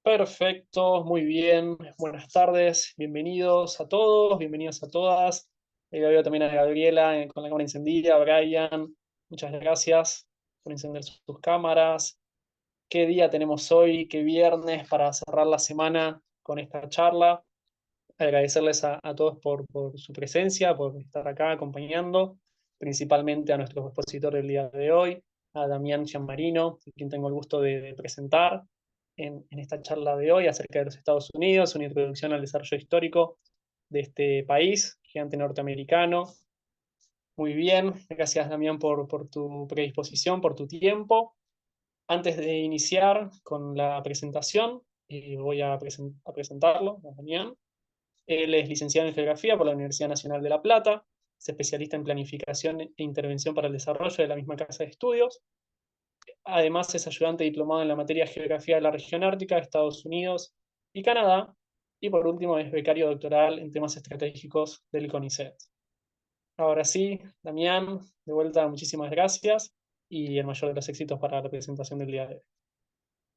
Perfecto, muy bien. Buenas tardes, bienvenidos a todos, bienvenidas a todas. Veo también a Gabriela con la cámara encendida, Brian, muchas gracias por encender sus cámaras. ¿Qué día tenemos hoy? ¿Qué viernes para cerrar la semana con esta charla? Agradecerles a todos por su presencia, por estar acá acompañando, principalmente a nuestros expositores del día de hoy, a Damián Gianmarino, a quien tengo el gusto de presentar en esta charla de hoy acerca de los Estados Unidos, una introducción al desarrollo histórico de este país, gigante norteamericano. Muy bien, gracias Damián por tu predisposición, por tu tiempo. Antes de iniciar con la presentación, voy a presentarlo, a Damián. Él es licenciado en Geografía por la Universidad Nacional de La Plata, es especialista en planificación e intervención para el desarrollo de la misma casa de estudios. Además, es ayudante diplomado en la materia Geografía de la región ártica de Estados Unidos y Canadá. Y por último, es becario doctoral en temas estratégicos del CONICET. Ahora sí, Damián, de vuelta, muchísimas gracias y el mayor de los éxitos para la presentación del día de hoy.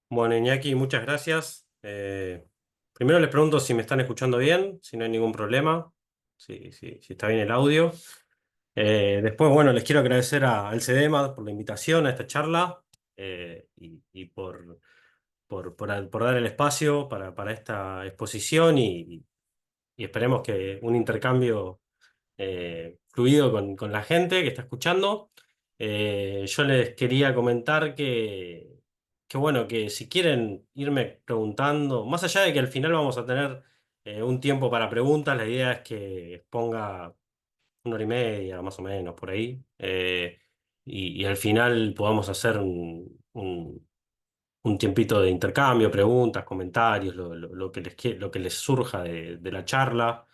Bueno, Iñaki, muchas gracias. Primero les pregunto si me están escuchando bien, si no hay ningún problema, si está bien el audio. Después, bueno, les quiero agradecer al CEDEMA por la invitación a esta charla y por dar el espacio para esta exposición y esperemos que un intercambio fluido con la gente que está escuchando. Yo les quería comentar que, bueno, que si quieren irme preguntando, más allá de que al final vamos a tener un tiempo para preguntas, la idea es que exponga 1 hora y media, más o menos, por ahí, y al final podamos hacer un tiempito de intercambio, preguntas, comentarios, lo que lo que les surja de la charla.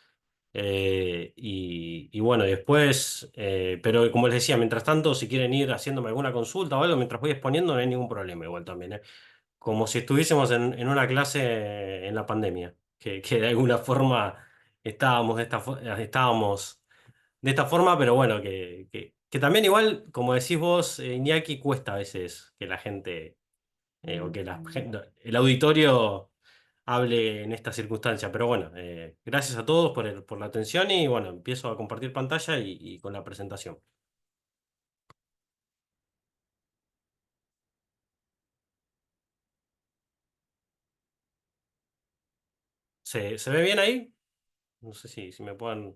Y bueno, después, pero como les decía, mientras tanto, si quieren ir haciéndome alguna consulta o algo mientras voy exponiendo, no hay ningún problema igual también, ¿eh? Como si estuviésemos en una clase en la pandemia, que de alguna forma estábamos de esta forma, pero bueno, que también igual, como decís vos, Iñaki, cuesta a veces que la gente, o que el auditorio hable en esta circunstancia. Pero bueno, gracias a todos por la atención y bueno, empiezo a compartir pantalla y con la presentación. ¿Se ve bien ahí? No sé si me pueden...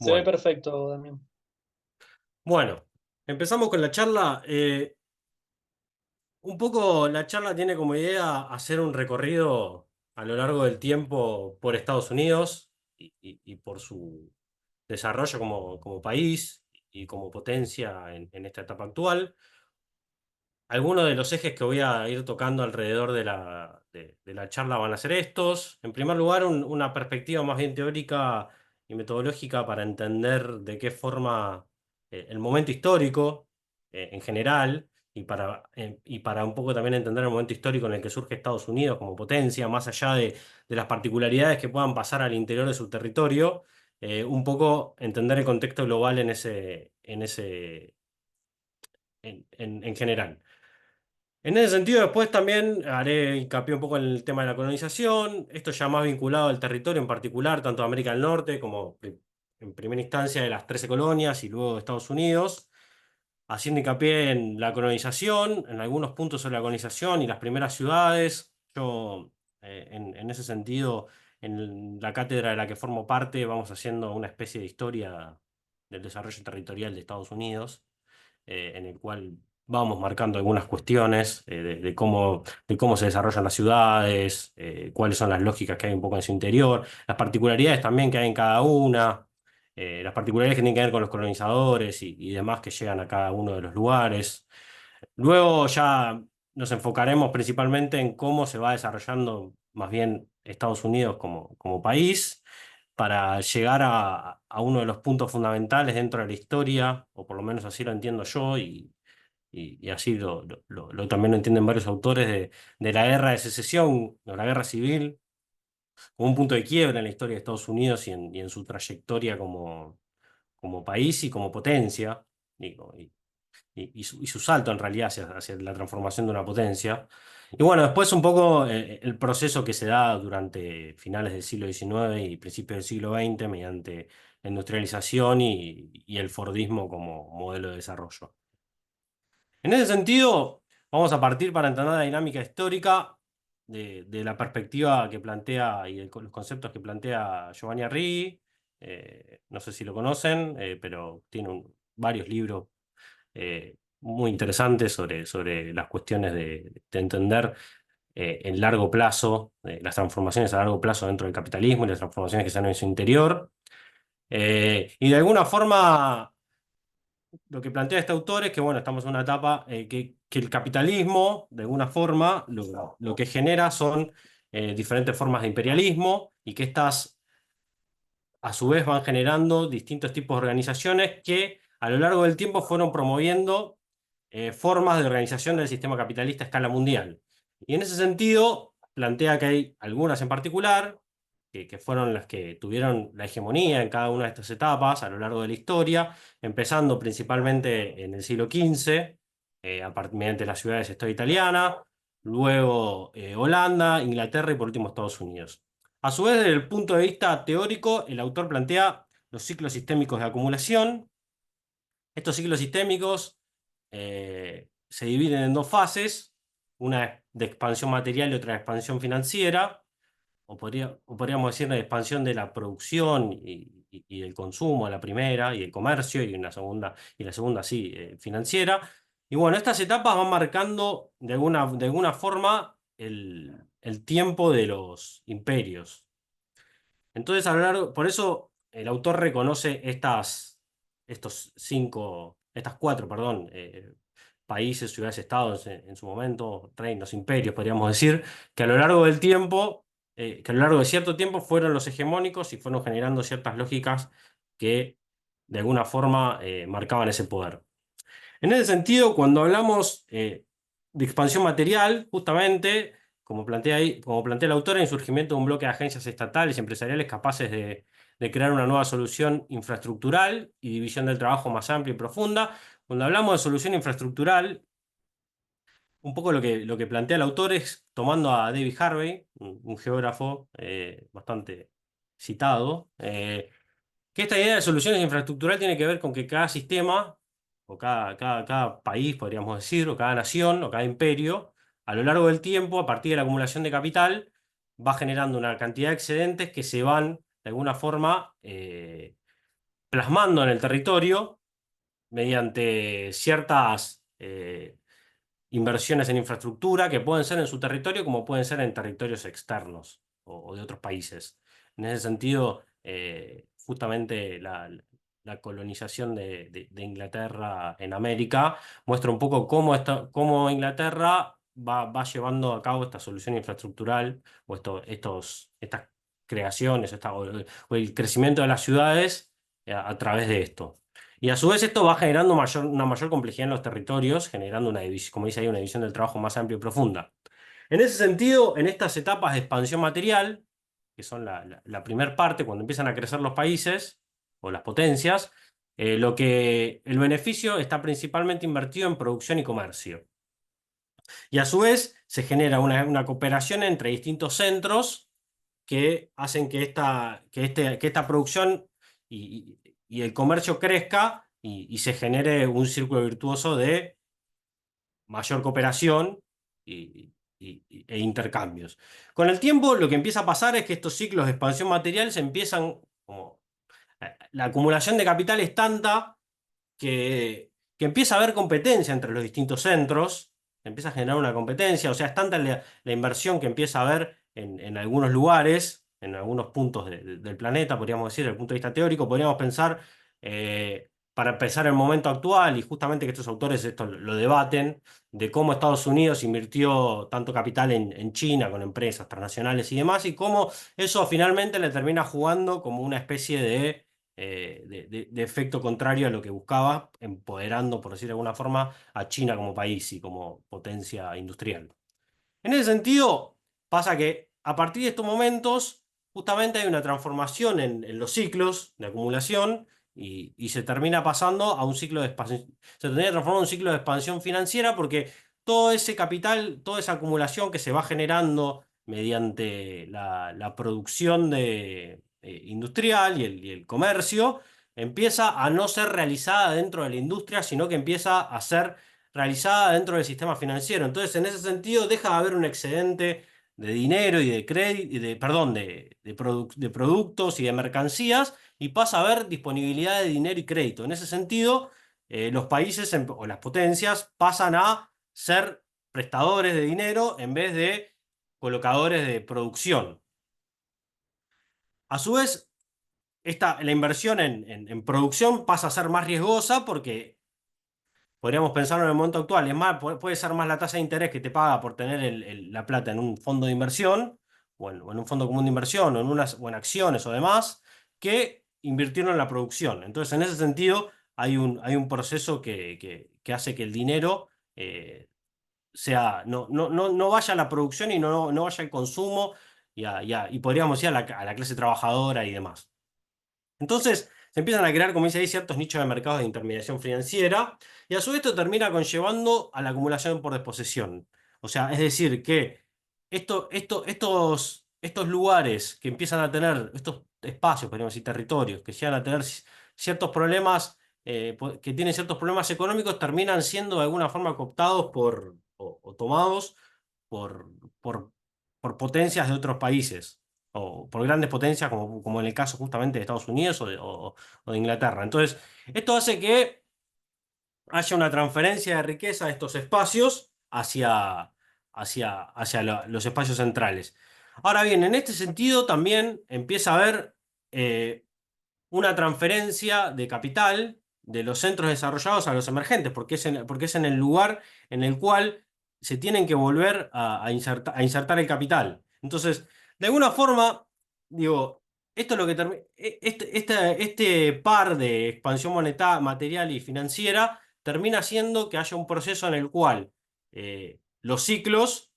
Se ve Bueno, perfecto, Damián. bueno, empezamos con la charla. Un poco la charla tiene como idea hacer un recorrido a lo largo del tiempo por Estados Unidos y por su desarrollo como país y como potencia en esta etapa actual. Algunos de los ejes que voy a ir tocando alrededor de la charla van a ser estos. En primer lugar, una perspectiva más bien teórica y metodológica para entender de qué forma el momento histórico en general y para un poco también entender el momento histórico en el que surge Estados Unidos como potencia, más allá de las particularidades que puedan pasar al interior de su territorio, un poco entender el contexto global en general. En ese sentido, después también haré hincapié un poco en el tema de la colonización, esto ya más vinculado al territorio en particular, tanto de América del Norte como en primera instancia de las 13 colonias y luego de Estados Unidos, haciendo hincapié en la colonización, en algunos puntos sobre la colonización y las primeras ciudades. Yo, en ese sentido, en la cátedra de la que formo parte, vamos haciendo una especie de historia del desarrollo territorial de Estados Unidos en el cual vamos marcando algunas cuestiones de cómo se desarrollan las ciudades, cuáles son las lógicas que hay un poco en su interior, las particularidades también que hay en cada una, las particularidades que tienen que ver con los colonizadores y demás que llegan a cada uno de los lugares. Luego ya nos enfocaremos principalmente en cómo se va desarrollando más bien Estados Unidos como país para llegar a uno de los puntos fundamentales dentro de la historia, o por lo menos así lo entiendo yo, y así también lo entienden varios autores de la guerra de secesión, o la guerra civil, como un punto de quiebra en la historia de Estados Unidos y en su trayectoria como país y como potencia. Digo, y su salto en realidad hacia la transformación de una potencia. Y bueno, después un poco el proceso que se da durante finales del siglo XIX y principios del siglo XX mediante la industrialización y el Fordismo como modelo de desarrollo. En ese sentido, vamos a partir para entender la dinámica histórica de la perspectiva que plantea y los conceptos que plantea Giovanni Arrighi. No sé si lo conocen, pero tiene varios libros muy interesantes sobre las cuestiones de entender en largo plazo, las transformaciones a largo plazo dentro del capitalismo y las transformaciones que se dan en su interior. Y de alguna forma lo que plantea este autor es que, bueno, estamos en una etapa que el capitalismo, de alguna forma, lo que genera son diferentes formas de imperialismo y que estas, a su vez, van generando distintos tipos de organizaciones que a lo largo del tiempo fueron promoviendo formas de organización del sistema capitalista a escala mundial. Y en ese sentido, plantea que hay algunas en particular que fueron las que tuvieron la hegemonía en cada una de estas etapas a lo largo de la historia, empezando principalmente en el siglo XV, mediante las ciudades-estado italiana, luego Holanda, Inglaterra y por último Estados Unidos. A su vez, desde el punto de vista teórico, el autor plantea los ciclos sistémicos de acumulación. Estos ciclos sistémicos se dividen en dos fases, una de expansión material y otra de expansión financiera o podríamos decir la expansión de la producción y el consumo, la primera, y el comercio, y la segunda sí, financiera. Y bueno, estas etapas van marcando de alguna forma el tiempo de los imperios. Entonces, a lo largo, por eso el autor reconoce estas cuatro, perdón, países, ciudades, estados en su momento, reinos, imperios, podríamos decir, que a lo largo del tiempo, que a lo largo de cierto tiempo fueron los hegemónicos y fueron generando ciertas lógicas que de alguna forma marcaban ese poder. En ese sentido, cuando hablamos de expansión material, justamente, como plantea el autor, hay un surgimiento de un bloque de agencias estatales y empresariales capaces de crear una nueva solución infraestructural y división del trabajo más amplia y profunda. Cuando hablamos de solución infraestructural, un poco lo que plantea el autor es tomando a David Harvey, un geógrafo bastante citado, que esta idea de soluciones infraestructurales tiene que ver con que cada sistema, o cada país, podríamos decir, o cada nación, o cada imperio, a lo largo del tiempo, a partir de la acumulación de capital, va generando una cantidad de excedentes que se van, de alguna forma, plasmando en el territorio mediante ciertas inversiones en infraestructura que pueden ser en su territorio como pueden ser en territorios externos o de otros países. En ese sentido, justamente la colonización de Inglaterra en América muestra un poco cómo Inglaterra va llevando a cabo esta solución infraestructural o estas creaciones o el crecimiento de las ciudades a través de esto. Y a su vez esto va generando una mayor complejidad en los territorios, generando una división, como dice ahí, una división del trabajo más amplia y profunda. En ese sentido, en estas etapas de expansión material, que son la primera parte, cuando empiezan a crecer los países o las potencias, el beneficio está principalmente invertido en producción y comercio. Y a su vez se genera una cooperación entre distintos centros que hacen que esta producción y el comercio crezca y se genere un círculo virtuoso de mayor cooperación e intercambios. Con el tiempo, lo que empieza a pasar es que estos ciclos de expansión material se empiezan como la acumulación de capital es tanta que empieza a haber competencia entre los distintos centros, empieza a generar una competencia, o sea, es tanta la inversión que empieza a haber en algunos lugares, en algunos puntos del planeta, podríamos decir, desde el punto de vista teórico, podríamos pensar, para empezar el momento actual, y justamente que estos autores esto lo debaten, de cómo Estados Unidos invirtió tanto capital en China con empresas transnacionales y demás, y cómo eso finalmente le termina jugando como una especie de efecto contrario a lo que buscaba, empoderando, por decir de alguna forma, a China como país y como potencia industrial. En ese sentido, pasa que a partir de estos momentos, justamente hay una transformación en los ciclos de acumulación y se termina pasando a un ciclo de expansión, se termina transformando en un ciclo de expansión financiera porque todo ese capital, toda esa acumulación que se va generando mediante la producción industrial y el comercio, empieza a no ser realizada dentro de la industria, sino que empieza a ser realizada dentro del sistema financiero. Entonces, en ese sentido, deja de haber un excedente de dinero y de crédito, perdón, de productos y de mercancías, y pasa a haber disponibilidad de dinero y crédito. En ese sentido, los países o las potencias pasan a ser prestadores de dinero en vez de colocadores de producción. A su vez, la inversión en producción pasa a ser más riesgosa porque podríamos pensarlo en el momento actual. Es más, puede ser más la tasa de interés que te paga por tener la plata en un fondo de inversión, o en un fondo común de inversión, o en acciones o demás, que invirtieron en la producción. Entonces, en ese sentido, hay un proceso que hace que el dinero no vaya a la producción y no vaya al consumo y podríamos decir a la clase trabajadora y demás. Entonces, se empiezan a crear, como dice ahí, ciertos nichos de mercados de intermediación financiera, y a su vez esto termina conllevando a la acumulación por desposesión. O sea, es decir, que estos lugares que empiezan a tener, estos espacios, podríamos decir, territorios, que llegan a tener ciertos problemas, que tienen ciertos problemas económicos, terminan siendo de alguna forma cooptados o tomados por, por, por potencias de otros países o por grandes potencias, como en el caso justamente de Estados Unidos o de Inglaterra. Entonces, esto hace que haya una transferencia de riqueza de estos espacios hacia los espacios centrales. Ahora bien, en este sentido también empieza a haber eh, una transferencia de capital de los centros desarrollados a los emergentes, porque es en el lugar en el cual se tienen que volver a insertar el capital. Entonces, de alguna forma, digo, esto es lo que este par de expansión monetaria, material y financiera termina haciendo que haya un proceso en el cual los ciclos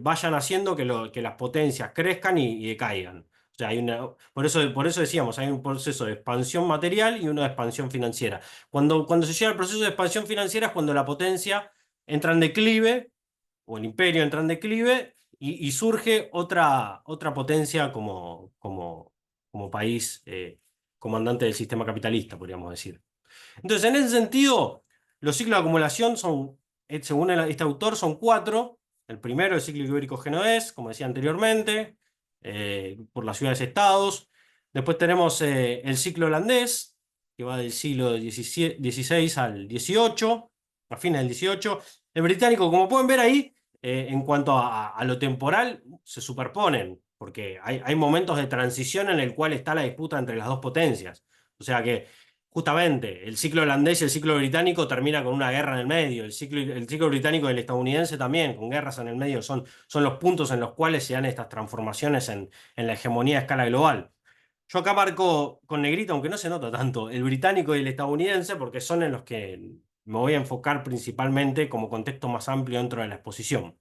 vayan haciendo que las potencias crezcan y decaigan. O sea, por eso decíamos, hay un proceso de expansión material y uno de expansión financiera. Cuando se llega al proceso de expansión financiera es cuando la potencia entra en declive, o el imperio entra en declive, y surge otra potencia como país comandante del sistema capitalista, podríamos decir. Entonces, en ese sentido, los ciclos de acumulación son, según este autor, son cuatro. El primero, el ciclo ibérico-genovés, como decía anteriormente, por las ciudades-estados. Después tenemos el ciclo holandés, que va del siglo XVI al XVIII, a fines del XVIII. El británico, como pueden ver ahí, en cuanto a lo temporal, se superponen, porque hay momentos de transición en el cual está la disputa entre las dos potencias. O sea que justamente, el ciclo holandés y el ciclo británico termina con una guerra en el medio. El ciclo británico y el estadounidense también, con guerras en el medio, son los puntos en los cuales se dan estas transformaciones en la hegemonía a escala global. Yo acá marco con negrita, aunque no se nota tanto, el británico y el estadounidense, porque son en los que me voy a enfocar principalmente como contexto más amplio dentro de la exposición.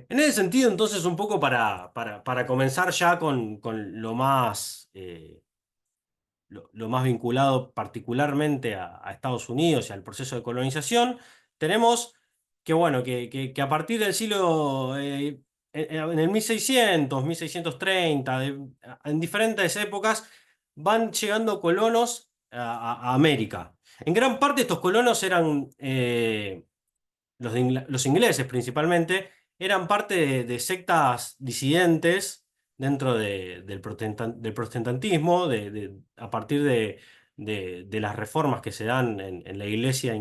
En ese sentido, entonces, un poco para comenzar ya con lo más vinculado particularmente a Estados Unidos y al proceso de colonización, tenemos que, bueno, que a partir del siglo, en el 1600, 1630, en diferentes épocas, van llegando colonos a América. En gran parte estos colonos eran los ingleses principalmente, eran parte de sectas disidentes dentro del protestantismo, a partir de las reformas que se dan en la Iglesia de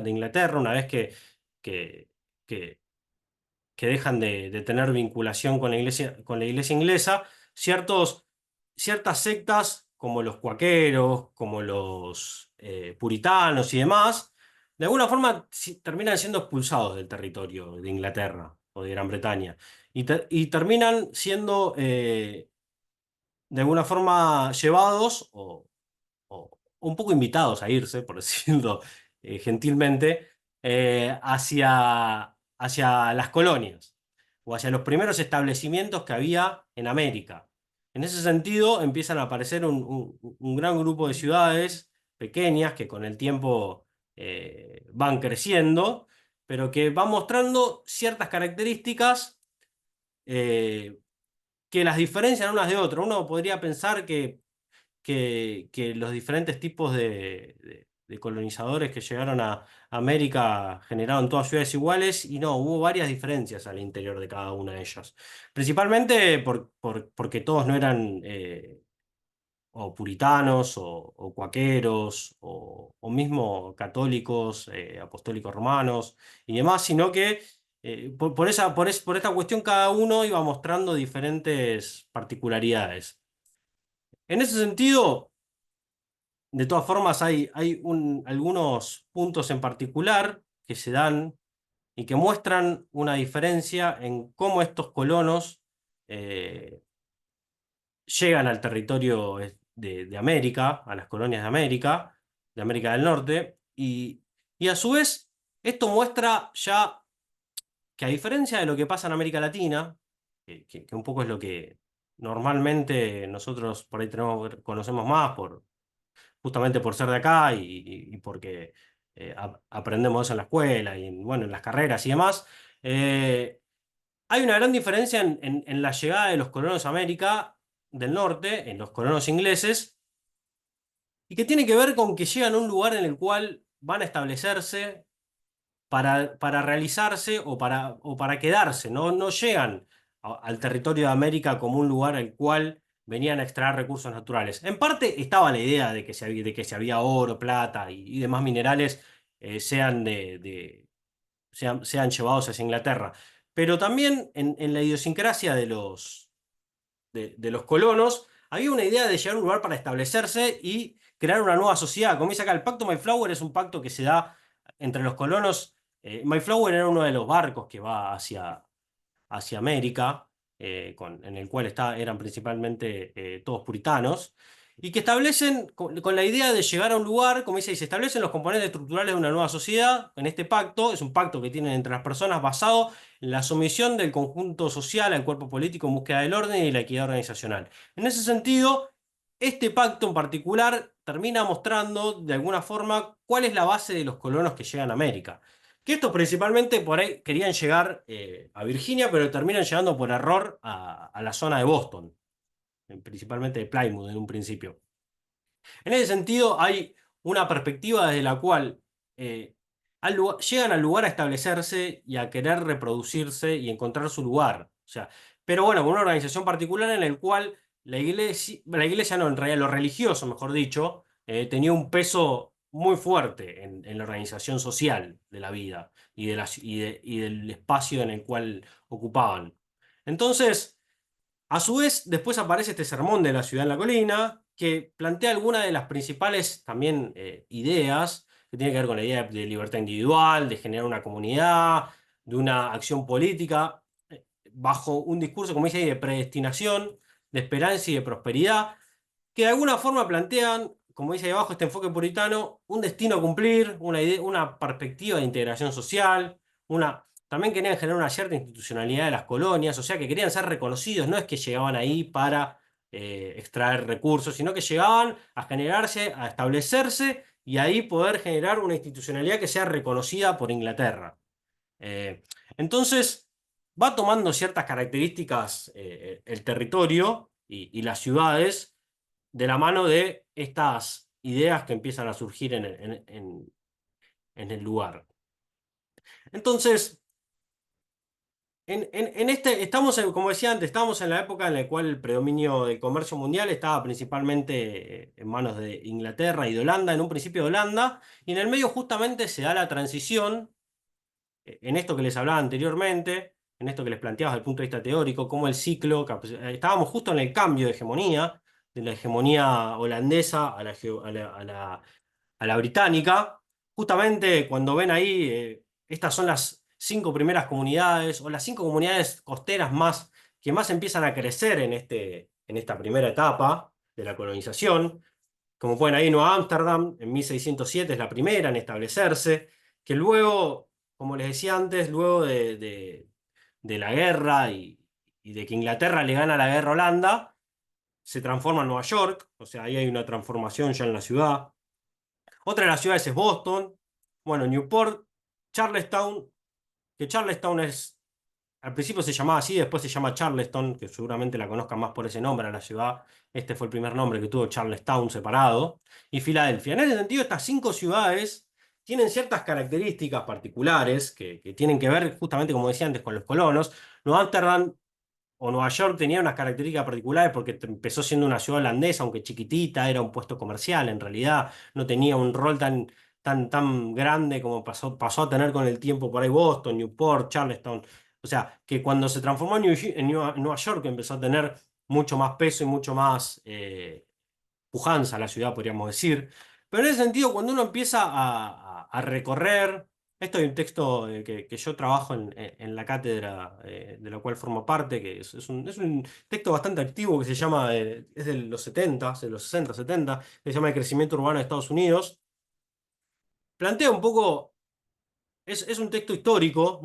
Inglaterra, una vez que, que- que dejan de tener vinculación con la iglesia inglesa, ciertas sectas como los cuaqueros, como los puritanos y demás, de alguna forma terminan siendo expulsados del territorio de Inglaterra o de Gran Bretaña y terminan siendo de alguna forma llevados o un poco invitados a irse, por decirlo gentilmente, hacia las colonias o hacia los primeros establecimientos que había en América. En ese sentido, empiezan a aparecer un gran grupo de ciudades pequeñas que con el tiempo van creciendo, pero que van mostrando ciertas características eh, que las diferencian unas de otras. Uno podría pensar que los diferentes tipos de colonizadores que llegaron a América generaron todas ciudades iguales y no, hubo varias diferencias al interior de cada una de ellas. Principalmente porque todos no eran o puritanos o cuaqueros o mismo católicos, apostólicos romanos y demás, sino que por esta cuestión cada uno iba mostrando diferentes particularidades. En ese sentido, de todas formas, hay algunos puntos en particular que se dan y que muestran una diferencia en cómo estos colonos eh, llegan al territorio de América, a las colonias de América del Norte, y a su vez esto muestra ya que a diferencia de lo que pasa en América Latina, que un poco es lo que normalmente nosotros por ahí conocemos más justamente por ser de acá y porque aprendemos eso en la escuela y bueno, en las carreras y demás. Hay una gran diferencia en la llegada de los colonos a América del Norte, en los colonos ingleses, y que tiene que ver con que llegan a un lugar en el cual van a establecerse para realizarse o para quedarse, ¿no? No llegan al territorio de América como un lugar al cual venían a extraer recursos naturales. En parte estaba la idea de que si había oro, plata y demás minerales sean llevados hacia Inglaterra. Pero también en la idiosincrasia de los colonos, había una idea de llegar a un lugar para establecerse y crear una nueva sociedad. Como dice acá, el pacto Mayflower es un pacto que se da entre los colonos. Mayflower era uno de los barcos que va hacia América, en el cual eran principalmente todos puritanos, y que establecen, con la idea de llegar a un lugar, como dice, y se establecen los componentes estructurales de una nueva sociedad. En este pacto, es un pacto que tienen entre las personas basado en la sumisión del conjunto social al cuerpo político en búsqueda del orden y la equidad organizacional. En ese sentido, este pacto en particular termina mostrando, de alguna forma, cuál es la base de los colonos que llegan a América. Que estos principalmente por ahí querían llegar a Virginia, pero terminan llegando por error a la zona de Boston, principalmente de Plymouth en un principio. En ese sentido, hay una perspectiva desde la cual llegan al lugar a establecerse y a querer reproducirse y encontrar su lugar. O sea, pero bueno, con una organización particular en el cual la iglesia no, en realidad lo religioso, mejor dicho, tenía un peso muy fuerte en la organización social de la vida y del espacio en el cual ocupaban. Entonces, a su vez, después aparece este sermón de la ciudad en la colina, que plantea algunas de las principales también ideas, que tiene que ver con la idea de libertad individual, de generar una comunidad, de una acción política, bajo un discurso, como dice ahí, de predestinación, de esperanza y de prosperidad, que de alguna forma plantean, como dice ahí abajo, este enfoque puritano, un destino a cumplir, una perspectiva de integración social, también querían generar una cierta institucionalidad de las colonias, o sea que querían ser reconocidos, no es que llegaban ahí para extraer recursos, sino que llegaban a generarse, a establecerse y ahí poder generar una institucionalidad que sea reconocida por Inglaterra. Eh, entonces, va tomando ciertas características el territorio y las ciudades de la mano de estas ideas que empiezan a surgir en el lugar. Entonces, como decía antes, estamos en la época en la cual el predominio del comercio mundial estaba principalmente en manos de Inglaterra y de Holanda, en un principio de Holanda, y en el medio justamente se da la transición, en esto que les hablaba anteriormente, en esto que les planteaba desde el punto de vista teórico, como el ciclo, estábamos justo en el cambio de la hegemonía holandesa a la británica. Justamente cuando ven ahí, estas son las 5 primeras comunidades o las 5 comunidades costeras que más empiezan a crecer en esta primera etapa de la colonización. Como pueden ahí, Nueva Ámsterdam en 1607 es la primera en establecerse, que luego, como les decía antes, luego de la guerra y de que Inglaterra le gana la guerra a Holanda, se transforma en Nueva York, o sea, ahí hay una transformación ya en la ciudad. Otra de las ciudades es Boston, bueno, Newport, Charlestown, que Charlestown es, al principio se llamaba así, después se llama Charleston, que seguramente la conozcan más por ese nombre a la ciudad. Este fue el primer nombre que tuvo Charlestown separado. Y Filadelfia. En ese sentido, estas 5 ciudades tienen ciertas características particulares que tienen que ver, justamente como decía antes, con los colonos. Nueva Ámsterdam o Nueva York tenía unas características particulares porque empezó siendo una ciudad holandesa, aunque chiquitita, era un puesto comercial, en realidad no tenía un rol tan grande como pasó a tener con el tiempo por ahí Boston, Newport, Charleston. O sea, que cuando se transformó en Nueva York empezó a tener mucho más peso y mucho más pujanza la ciudad, podríamos decir. Pero en ese sentido, cuando uno empieza a recorrer, esto hay un texto que yo trabajo en la cátedra de la cual formo parte, que es un texto bastante activo que se llama, es de los 70, de los 60, 70, que se llama El crecimiento urbano de Estados Unidos. Plantea un poco es un texto histórico,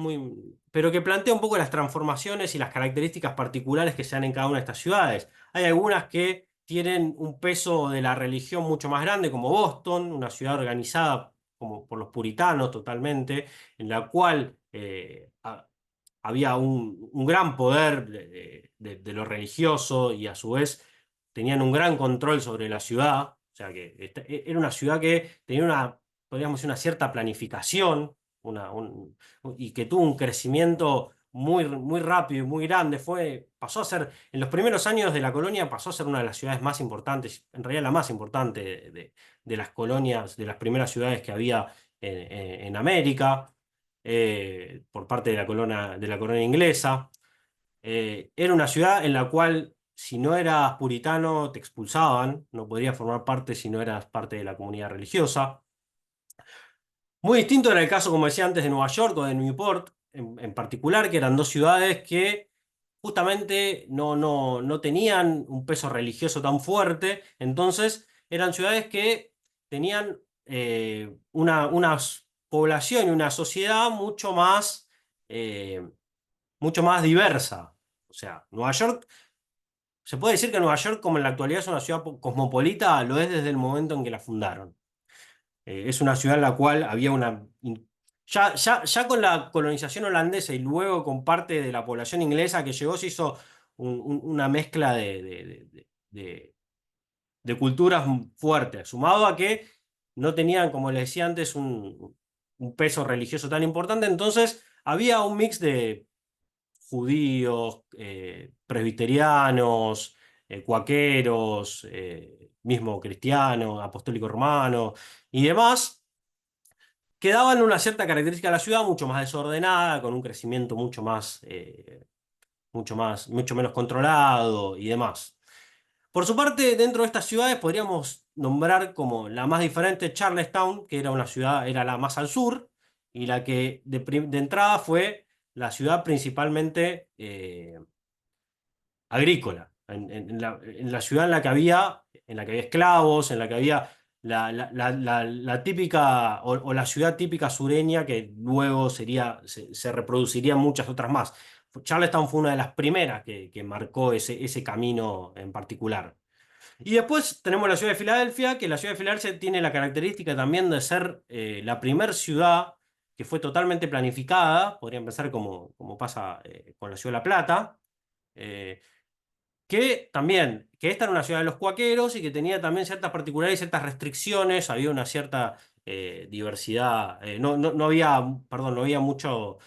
pero que plantea un poco las transformaciones y las características particulares que se dan en cada una de estas ciudades. Hay algunas que tienen un peso de la religión mucho más grande, como Boston, una ciudad organizada como por los puritanos totalmente, en la cual había un gran poder de lo religioso y a su vez tenían un gran control sobre la ciudad. O sea que era una ciudad que tenía podríamos decir, una cierta planificación y que tuvo un crecimiento muy rápido y muy grande. Pasó a ser, en los primeros años de la colonia, pasó a ser una de las ciudades más importantes, en realidad la más importante de las colonias, de las primeras ciudades que había en América, por parte de la colonia inglesa. Era una ciudad en la cual, si no eras puritano, te expulsaban, no podrías formar parte si no eras parte de la comunidad religiosa. Muy distinto era el caso, como decía antes, de Nueva York o de Newport, en particular, que eran 2 ciudades que justamente no tenían un peso religioso tan fuerte, entonces eran ciudades que tenían una población y una sociedad mucho más diversa. O sea, Nueva York, se puede decir que Nueva York, como en la actualidad es una ciudad cosmopolita, lo es desde el momento en que la fundaron. Es una ciudad en la cual había ya con la colonización holandesa y luego con parte de la población inglesa que llegó, se hizo una mezcla de culturas fuertes, sumado a que no tenían, como les decía antes, un peso religioso tan importante, entonces había un mix de judíos, presbiterianos, cuaqueros, mismo cristianos, apostólicos romanos y demás, que daban una cierta característica a la ciudad mucho más desordenada, con un crecimiento mucho menos controlado y demás. Por su parte, dentro de estas ciudades podríamos nombrar como la más diferente Charlestown, que era una ciudad, era la más al sur, y la que de entrada fue la ciudad principalmente agrícola, en la ciudad en la que había esclavos, en la que había la típica, o la ciudad típica sureña que luego se reproduciría en muchas otras más. Charleston fue una de las primeras que marcó ese camino en particular. Y después tenemos la ciudad de Filadelfia, que la ciudad de Filadelfia tiene la característica también de ser la primer ciudad que fue totalmente planificada, podría empezar como pasa con la ciudad de La Plata. Eh, que esta era una ciudad de los cuaqueros y que tenía también ciertas particularidades, ciertas restricciones, había una cierta diversidad, no había, perdón, no había mucho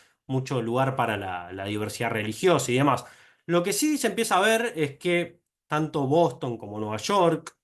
lugar para la diversidad religiosa y demás. Lo que sí se empieza a ver es que tanto Boston como Nueva York,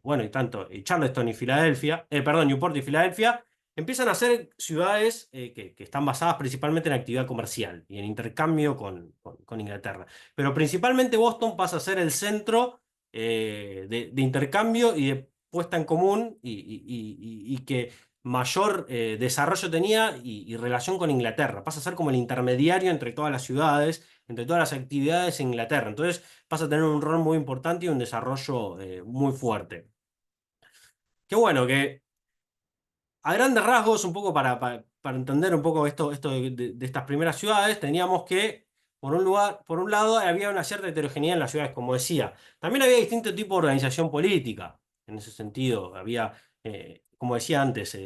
bueno, y Charleston y Filadelfia, perdón, Newport y Filadelfia, empiezan a ser ciudades que están basadas principalmente en actividad comercial y en intercambio con Inglaterra. Pero principalmente Boston pasa a ser el centro de intercambio y de puesta en común y que mayor desarrollo tenía y relación con Inglaterra. Pasa a ser como el intermediario entre todas las ciudades, entre todas las actividades en Inglaterra. Entonces pasa a tener un rol muy importante y un desarrollo muy fuerte. Qué bueno que a grandes rasgos, un poco para entender un poco esto de estas primeras ciudades, teníamos que por un lado, había una cierta heterogeneidad en las ciudades, como decía. También había distinto tipo de organización política, en ese sentido. Había, como decía antes,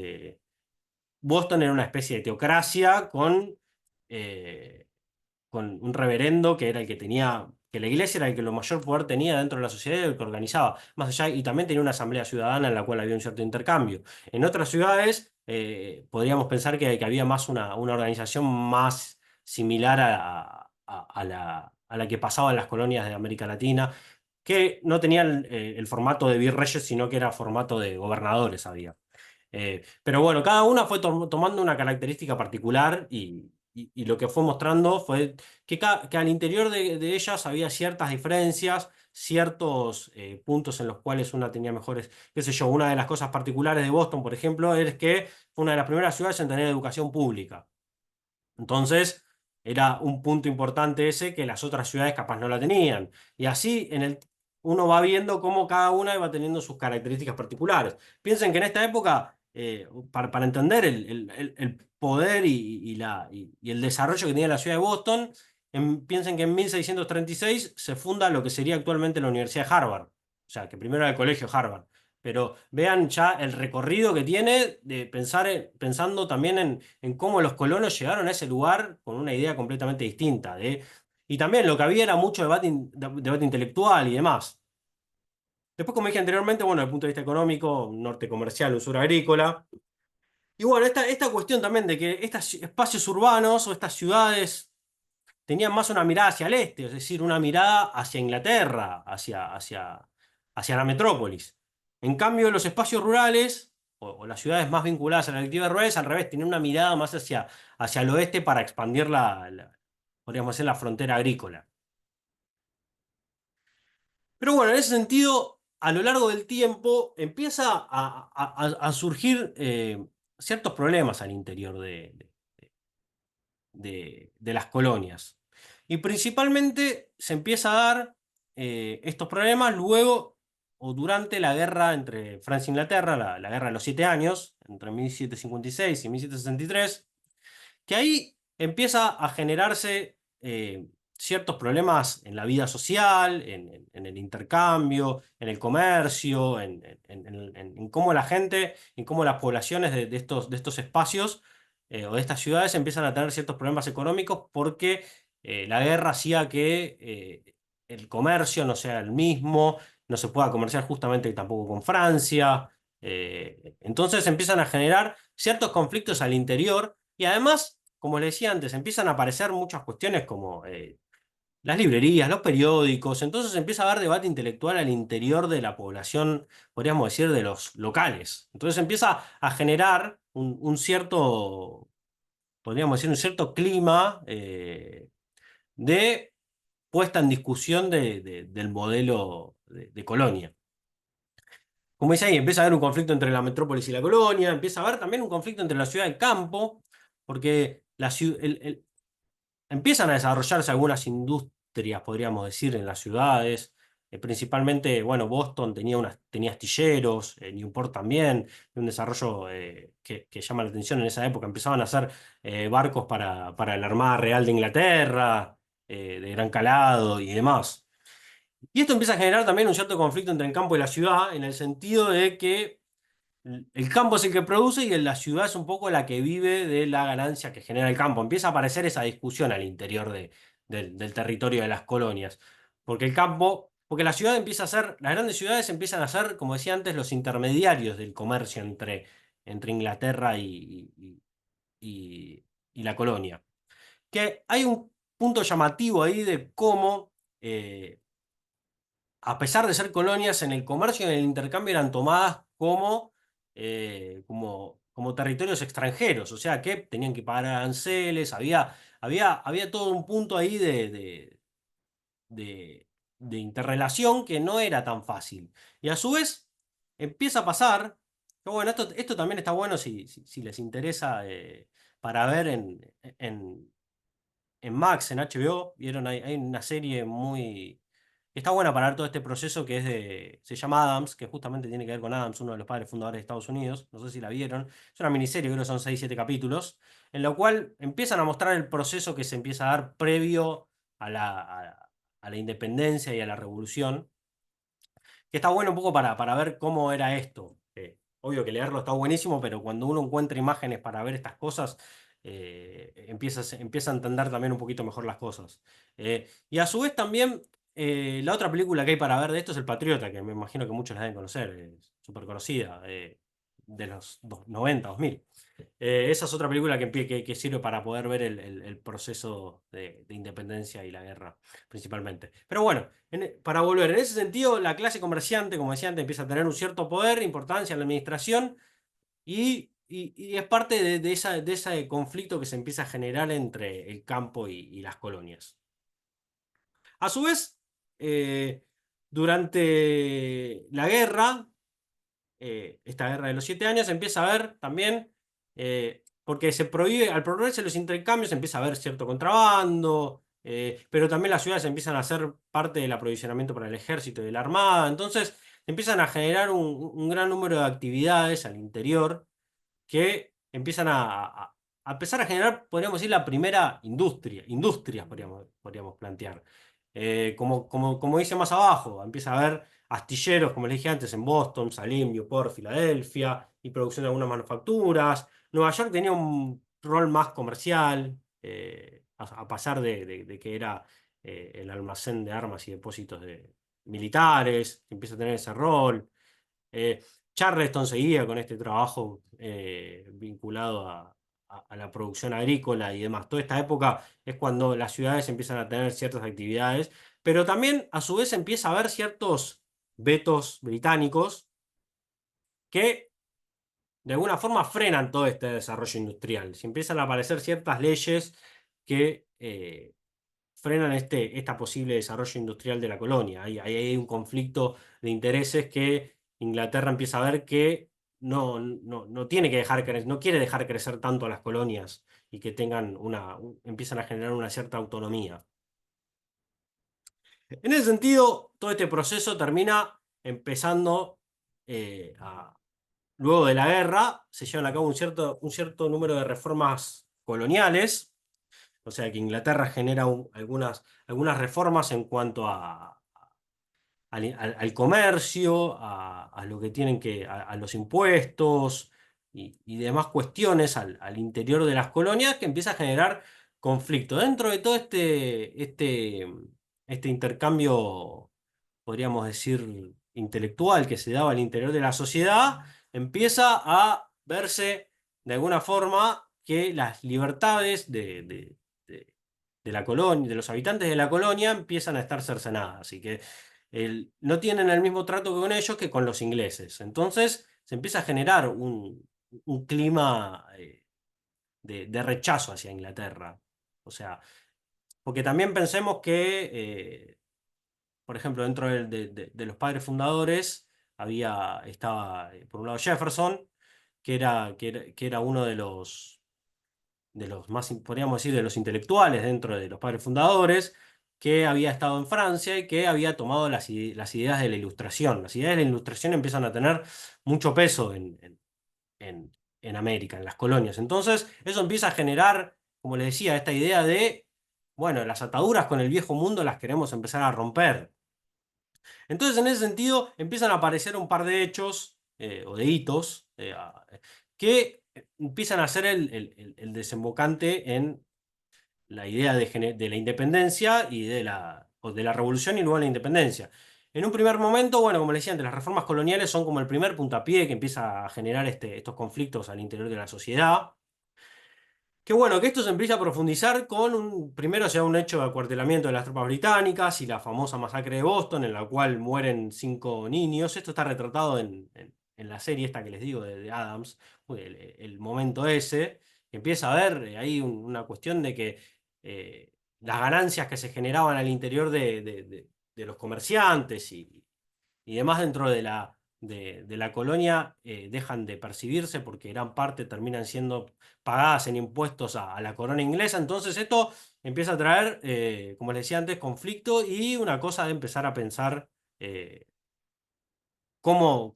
Boston era una especie de teocracia eh, con un reverendo que era el que tenía, que la iglesia era el que lo mayor poder tenía dentro de la sociedad y el que organizaba. Más allá, y también tenía una asamblea ciudadana en la cual había un cierto intercambio. En otras ciudades podríamos pensar que había más una organización más similar a la que pasaba en las colonias de América Latina, que no tenían el formato de virreyes, sino que era formato de gobernadores había. Pero bueno, cada una fue tomando una característica particular y lo que fue mostrando fue que al interior de ellas había ciertas diferencias, ciertos puntos en los cuales una tenía mejores, qué sé yo, una de las cosas particulares de Boston, por ejemplo, es que fue una de las primeras ciudades en tener educación pública. Entonces, era un punto importante ese que las otras ciudades capaz no la tenían. Y así uno va viendo cómo cada una va teniendo sus características particulares. Piensen que en esta época, para entender el poder y el desarrollo que tenía la ciudad de Boston, piensen que en 1636 se funda lo que sería actualmente la Universidad de Harvard. O sea, que primero era el colegio Harvard. Pero vean ya el recorrido que tiene de pensando también en cómo los colonos llegaron a ese lugar con una idea completamente distinta. Y también lo que había era mucho debate intelectual y demás. Después, como dije anteriormente, bueno, desde el punto de vista económico, norte comercial, un sur agrícola. Y bueno, esta cuestión también de que estos espacios urbanos o estas ciudades tenían más una mirada hacia el este, es decir, una mirada hacia Inglaterra, hacia la metrópolis. En cambio, los espacios rurales o las ciudades más vinculadas a la actividad rural, al revés, tenían una mirada más hacia el oeste para expandir podríamos decir, la frontera agrícola. Pero bueno, en ese sentido, a lo largo del tiempo empieza a surgir ciertos problemas al interior de las colonias. Y principalmente se empieza a dar estos problemas luego o durante la guerra entre Francia e Inglaterra, la guerra de los 7 años, entre 1756 y 1763, que ahí empieza a generarse ciertos problemas en la vida social, en el intercambio, en el comercio, en cómo la gente, en cómo las poblaciones de estos espacios o de estas ciudades empiezan a tener ciertos problemas económicos porque la guerra hacía que el comercio no sea el mismo, no se pueda comerciar justamente tampoco con Francia. Entonces empiezan a generar ciertos conflictos al interior y además, como le decía antes, empiezan a aparecer muchas cuestiones como las librerías, los periódicos, entonces empieza a haber debate intelectual al interior de la población, podríamos decir, de los locales. Entonces empieza a generar un cierto, podríamos decir, un cierto clima de puesta en discusión del modelo de colonia. Como dice ahí, empieza a haber un conflicto entre la metrópolis y la colonia, empieza a haber también un conflicto entre la ciudad y el campo, porque empiezan a desarrollarse algunas industrias, podríamos decir, en las ciudades. Principalmente, bueno, Boston tenía astilleros, Newport también, un desarrollo que llama la atención en esa época. Empezaban a hacer barcos para la Armada Real de Inglaterra, de gran calado y demás. Y esto empieza a generar también un cierto conflicto entre el campo y la ciudad, en el sentido de que el campo es el que produce y la ciudad es un poco la que vive de la ganancia que genera el campo. Empieza a aparecer esa discusión al interior del territorio de las colonias. Porque la ciudad empieza a ser, las grandes ciudades empiezan a ser, como decía antes, los intermediarios del comercio entre Inglaterra y la colonia. Que hay un punto llamativo ahí de cómo a pesar de ser colonias, en el comercio y en el intercambio eran tomadas como territorios extranjeros, o sea que tenían que pagar aranceles, había todo un punto ahí de, de interrelación que no era tan fácil. Y a su vez empieza a pasar, que bueno, esto también está bueno si les interesa para ver en Max, en HBO, vieron, hay una serie está buena para ver todo este proceso se llama Adams, que justamente tiene que ver con Adams, uno de los padres fundadores de Estados Unidos, no sé si la vieron, es una miniserie, creo que son 6 7 capítulos, en la cual empiezan a mostrar el proceso que se empieza a dar previo a la independencia y a la revolución, que está bueno un poco para ver cómo era esto. Obvio que leerlo está buenísimo, pero cuando uno encuentra imágenes para ver estas cosas, empieza a entender también un poquito mejor las cosas. Y a su vez también, la otra película que hay para ver de esto es El Patriota, que me imagino que muchos la deben conocer, es súper conocida, de los 90, 2000. Esa es otra película que sirve para poder ver el proceso de independencia y la guerra, principalmente. Pero bueno, para volver, en ese sentido, la clase comerciante, como decía antes, empieza a tener un cierto poder, importancia en la administración y es parte de ese conflicto que se empieza a generar entre el campo y las colonias. A su vez, durante la guerra, esta guerra de los 7 años, empieza a ver también, porque se prohíbe, al prohibirse los intercambios, empieza a haber cierto contrabando, pero también las ciudades empiezan a ser parte del aprovisionamiento para el ejército y la armada, entonces empiezan a generar un gran número de actividades al interior que empiezan a empezar a generar, podríamos decir, la primera industrias podríamos plantear. Como dice más abajo, empieza a haber astilleros, como les dije antes, en Boston, Salem, Newport, Filadelfia, y producción de algunas manufacturas. Nueva York tenía un rol más comercial, a pasar de que era el almacén de armas y depósitos militares, empieza a tener ese rol. Eh, Charleston seguía con este trabajo vinculado a la producción agrícola y demás. Toda esta época es cuando las ciudades empiezan a tener ciertas actividades, pero también a su vez empieza a haber ciertos vetos británicos que de alguna forma frenan todo este desarrollo industrial. Si empiezan a aparecer ciertas leyes que frenan esta posible desarrollo industrial de la colonia. Ahí hay un conflicto de intereses que Inglaterra empieza a ver que no tiene que no quiere dejar crecer tanto a las colonias y que empiezan a generar una cierta autonomía. En ese sentido, todo este proceso termina empezando luego de la guerra, se llevan a cabo un cierto número de reformas coloniales, o sea que Inglaterra genera algunas reformas en cuanto al comercio, a lo que tienen a los impuestos y demás cuestiones al interior de las colonias que empieza a generar conflicto. Dentro de todo este intercambio, podríamos decir, intelectual que se daba al interior de la sociedad, empieza a verse de alguna forma que las libertades de la colonia, de los habitantes de la colonia empiezan a estar cercenadas. Así que no tienen el mismo trato con ellos que con los ingleses. Entonces se empieza a generar un clima de rechazo hacia Inglaterra. O sea, porque también pensemos que, por ejemplo, dentro de los padres fundadores estaba, por un lado, Jefferson, que era uno de los más, podríamos decir, de los intelectuales dentro de los padres fundadores, que había estado en Francia y que había tomado las ideas de la Ilustración. Las ideas de la Ilustración empiezan a tener mucho peso en América, en las colonias. Entonces, eso empieza a generar, como le decía, esta idea de, bueno, las ataduras con el viejo mundo las queremos empezar a romper. Entonces, en ese sentido, empiezan a aparecer un par de hechos o de hitos que empiezan a ser el desembocante en la idea de la independencia y o de la revolución y luego la independencia. En un primer momento, bueno, como les decía antes, las reformas coloniales son como el primer puntapié que empieza a generar estos conflictos al interior de la sociedad. Qué bueno, que esto se empieza a profundizar primero se da un hecho de acuartelamiento de las tropas británicas y la famosa masacre de Boston, en la cual mueren 5 niños. Esto está retratado en la serie esta que les digo de Adams, el momento ese. Empieza a haber ahí una cuestión de que las ganancias que se generaban al interior de los comerciantes y demás dentro de la colonia dejan de percibirse porque gran parte terminan siendo pagadas en impuestos a la corona inglesa. Entonces esto empieza a traer, como les decía antes, conflicto y una cosa de empezar a pensar eh, cómo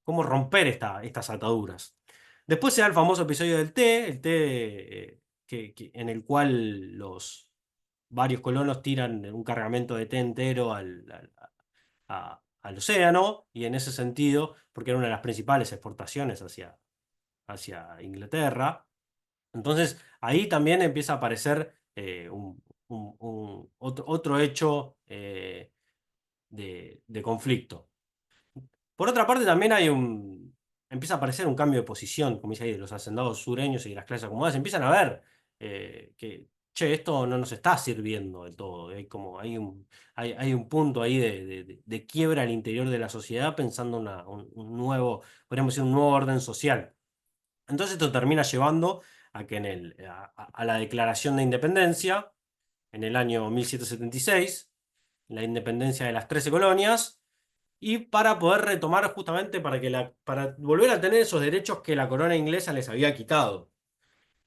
romper estas ataduras. Después se da el famoso episodio del té, el té en el cual varios colonos tiran un cargamento de té entero al océano, y en ese sentido, porque era una de las principales exportaciones hacia Inglaterra. Entonces ahí también empieza a aparecer otro hecho de conflicto. Por otra parte, también empieza a aparecer un cambio de posición, como dice ahí, de los hacendados sureños y de las clases acomodadas. Empiezan a ver que, che, esto no nos está sirviendo del todo. Hay un punto ahí de quiebra al interior de la sociedad, pensando un nuevo, podríamos decir, un nuevo orden social. Entonces esto termina llevando a que a la Declaración de Independencia, en el año 1776, la independencia de las 13 colonias, y para poder retomar justamente para volver a tener esos derechos que la corona inglesa les había quitado.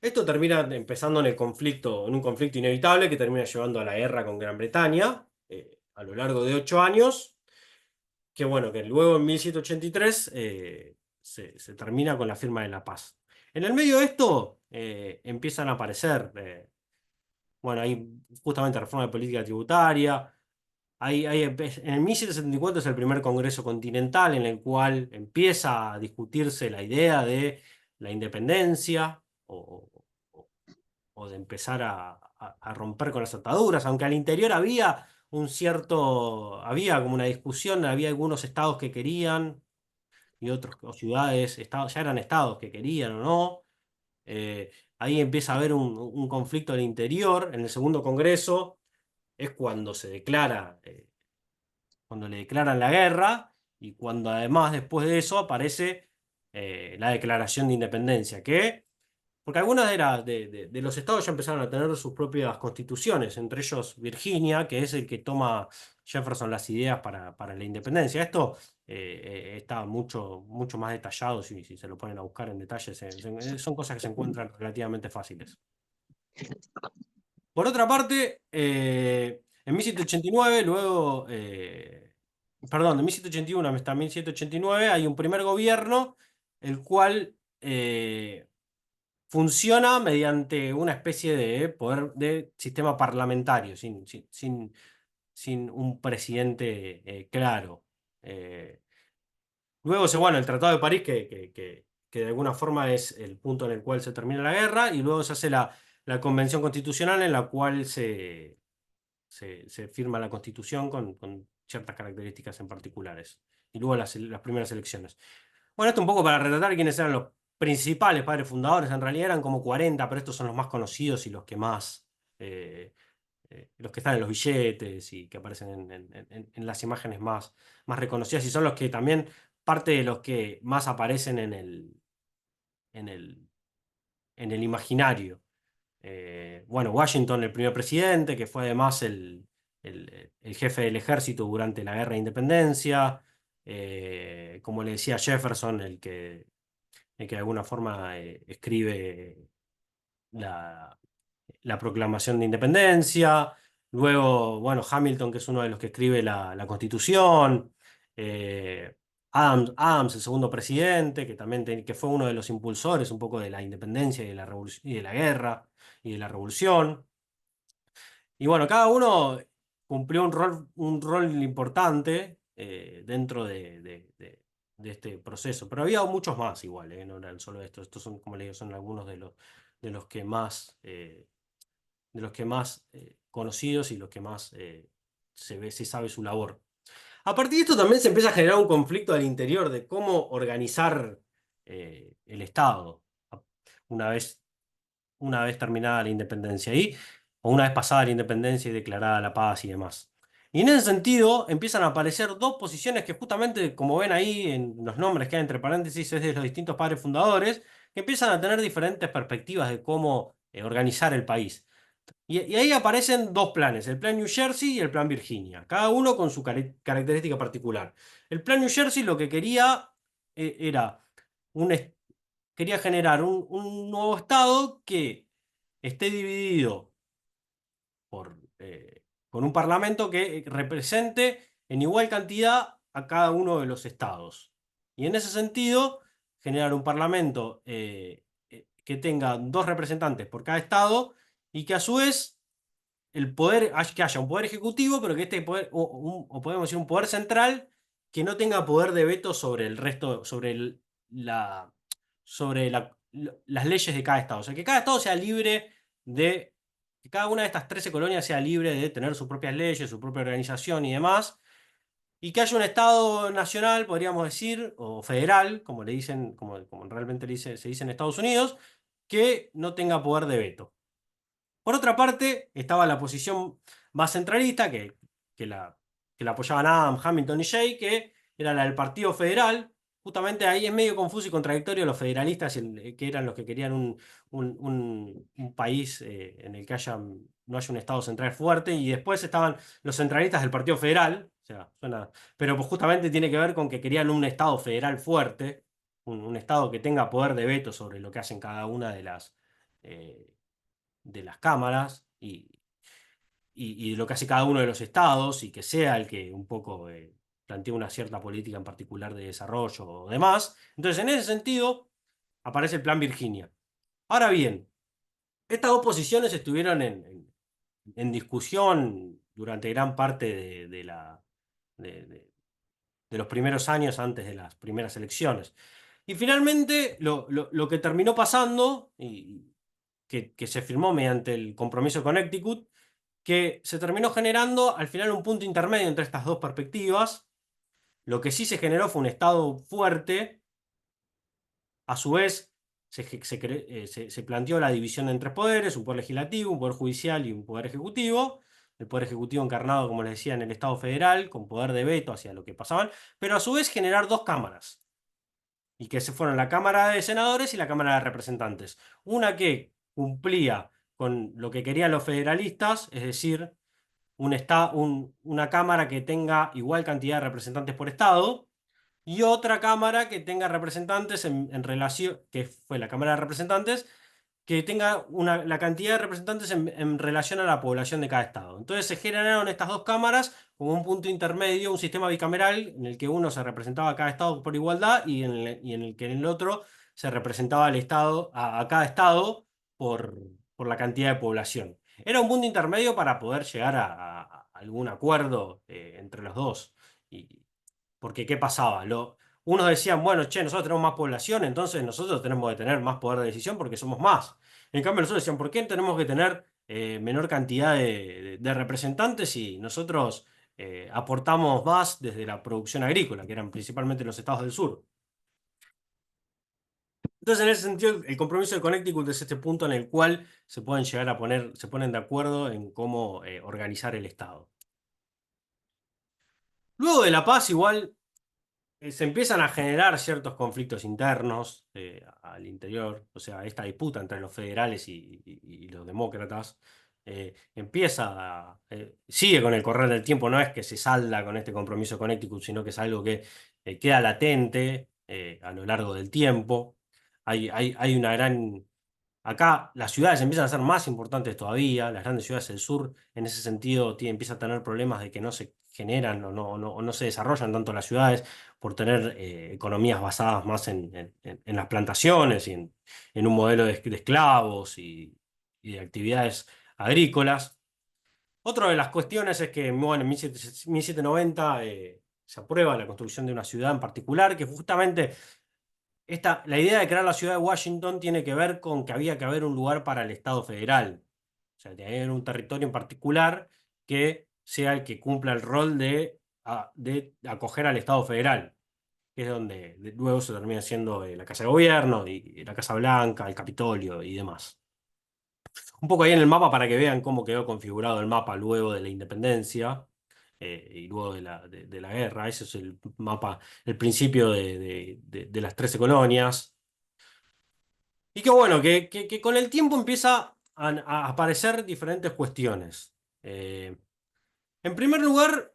Esto termina empezando en un conflicto inevitable que termina llevando a la guerra con Gran Bretaña, a lo largo de 8 años, que bueno, que luego en 1783 se termina con la firma de la paz. En el medio de esto empiezan a aparecer, bueno, hay justamente reforma de política tributaria. En el 1774 es el primer Congreso Continental en el cual empieza a discutirse la idea de la independencia o- o de empezar a romper con las ataduras, aunque al interior había como una discusión, había algunos estados que querían y otros, o ciudades, estados, ya eran estados que querían o no. Eh, Ahí empieza a haber un conflicto al interior. En el segundo Congreso es cuando le declaran la guerra, y cuando además después de eso aparece la Declaración de Independencia, porque algunas de los estados ya empezaron a tener sus propias constituciones, entre ellos Virginia, que es el que toma Jefferson las ideas para la independencia. Esto está mucho más detallado si se lo ponen a buscar en detalle, son cosas que se encuentran relativamente fáciles. Por otra parte, en 1789, perdón, en 1781 hasta 1789 hay un primer gobierno, el cual funciona mediante una especie de poder de sistema parlamentario, sin un presidente claro. Eh, Luego, bueno, el Tratado de París, que de alguna forma es el punto en el cual se termina la guerra, y luego se hace la Convención Constitucional, en la cual se firma la Constitución con ciertas características en particulares. Y luego las primeras elecciones. Bueno, esto un poco para retratar quiénes eran los principales padres fundadores. En realidad eran como 40, pero estos son los más conocidos y los que más, los que están en los billetes y que aparecen en las imágenes más reconocidas, y son los que también, parte de los que más aparecen en el, en el imaginario. Bueno, Washington, el primer presidente, que fue además el jefe del ejército durante la Guerra de Independencia. Como le decía Jefferson, el que de alguna forma escribe la, la Proclamación de Independencia. Luego, bueno, Hamilton, que es uno de los que escribe la Constitución. eh, Adams, el segundo presidente, que también que fue uno de los impulsores un poco de la independencia y de la revolución, y de la guerra y de la revolución. Y bueno, cada uno cumplió un rol importante dentro de este proceso. Pero había muchos más igual, no eran solo estos. Estos son, como les digo, son algunos de los que más, conocidos, y los que más se sabe su labor. A partir de esto también se empieza a generar un conflicto al interior de cómo organizar el Estado una vez, una vez terminada la independencia o una vez pasada la independencia y declarada la paz y demás. Y en ese sentido empiezan a aparecer dos posiciones que, justamente, como ven ahí en los nombres que hay entre paréntesis, es de los distintos padres fundadores, que empiezan a tener diferentes perspectivas de cómo organizar el país. Y ahí aparecen dos planes, el plan New Jersey y el plan Virginia, cada uno con su característica particular. El plan New Jersey lo que quería era un, est- quería generar un nuevo estado que esté dividido por un parlamento que represente en igual cantidad a cada uno de los estados. Y en ese sentido, generar un parlamento que tenga dos representantes por cada estado, y que a su vez el poder, que haya un poder ejecutivo, pero que este poder, o podemos decir un poder central, que no tenga poder de veto sobre el resto, la, las leyes de cada estado. O sea, que cada estado sea libre de, que cada una de estas 13 colonias sea libre de tener sus propias leyes, su propia organización y demás, y que haya un estado nacional, podríamos decir, o federal, como le dicen, como realmente se dice en Estados Unidos, que no tenga poder de veto. Por otra parte, estaba la posición más centralista, que la, que la apoyaban Adam, Hamilton y Jay, que era la del Partido Federal. Justamente ahí es medio confuso y contradictorio los federalistas, que eran los que querían un país en el que no haya un Estado central fuerte, y después estaban los centralistas del Partido Federal, o sea, pero pues justamente tiene que ver con que querían un Estado federal fuerte, un Estado que tenga poder de veto sobre lo que hacen cada una eh, de las cámaras y lo que hace cada uno de los estados y que sea el que un poco plantea una cierta política en particular de desarrollo o demás. Entonces, en ese sentido, aparece el Plan Virginia. Ahora bien, estas dos posiciones estuvieron en discusión durante gran parte de, de- de los primeros años antes de las primeras elecciones. Y finalmente, lo que terminó pasando, y que se firmó mediante el compromiso de Connecticut, que se terminó generando al final un punto intermedio entre estas dos perspectivas. Lo que sí se generó fue un Estado fuerte. A su vez, se planteó la división en tres poderes: un poder legislativo, un poder judicial y un poder ejecutivo. El poder ejecutivo encarnado, como les decía, en el Estado federal, con poder de veto hacia lo que pasaban, pero a su vez generar dos cámaras, y que se fueron la Cámara de Senadores y la Cámara de Representantes. Una que cumplía con lo que querían los federalistas, es decir, una cámara que tenga igual cantidad de representantes por estado, y otra cámara que tenga representantes en relación, que fue la Cámara de Representantes, que tenga la cantidad de representantes en relación a la población de cada estado. Entonces se generaron estas dos cámaras como un punto intermedio, un sistema bicameral en el que uno se representaba a cada estado por igualdad y en el que en el otro se representaba al estado, a cada estado por la cantidad de población. Era un punto intermedio para poder llegar a algún acuerdo entre los dos. Porque, ¿qué pasaba? Unos decían, bueno, che, nosotros tenemos más población, entonces nosotros tenemos que tener más poder de decisión porque somos más. En cambio, nosotros decían, ¿por qué tenemos que tener menor cantidad de representantes si nosotros aportamos más desde la producción agrícola, que eran principalmente los estados del sur? Entonces, en ese sentido, el compromiso de Connecticut es este punto en el cual se pueden llegar a poner, se ponen de acuerdo en cómo organizar el Estado. Luego de la paz, igual, se empiezan a generar ciertos conflictos internos al interior, o sea, esta disputa entre los federales y los demócratas sigue con el correr del tiempo, no es que se salda con este compromiso de Connecticut, sino que es algo que queda latente a lo largo del tiempo. Hay una gran... Acá las ciudades empiezan a ser más importantes todavía, las grandes ciudades del sur en ese sentido empiezan a tener problemas de que no se generan o no se desarrollan tanto las ciudades por tener economías basadas más en las plantaciones y en un modelo de esclavos y de actividades agrícolas. Otra de las cuestiones es que bueno, en 1790 se aprueba la construcción de una ciudad en particular que justamente la idea de crear la ciudad de Washington tiene que ver con que había que haber un lugar para el Estado federal. O sea, tiene que haber un territorio en particular que sea el que cumpla el rol de acoger al Estado federal, que es donde luego se termina siendo la Casa de Gobierno y la Casa Blanca, el Capitolio y demás. Un poco ahí en el mapa para que vean cómo quedó configurado el mapa luego de la independencia y luego de la guerra. Ese es el mapa, el principio de las 13 colonias. Y qué bueno, que con el tiempo empieza a aparecer diferentes cuestiones. Eh, en primer lugar,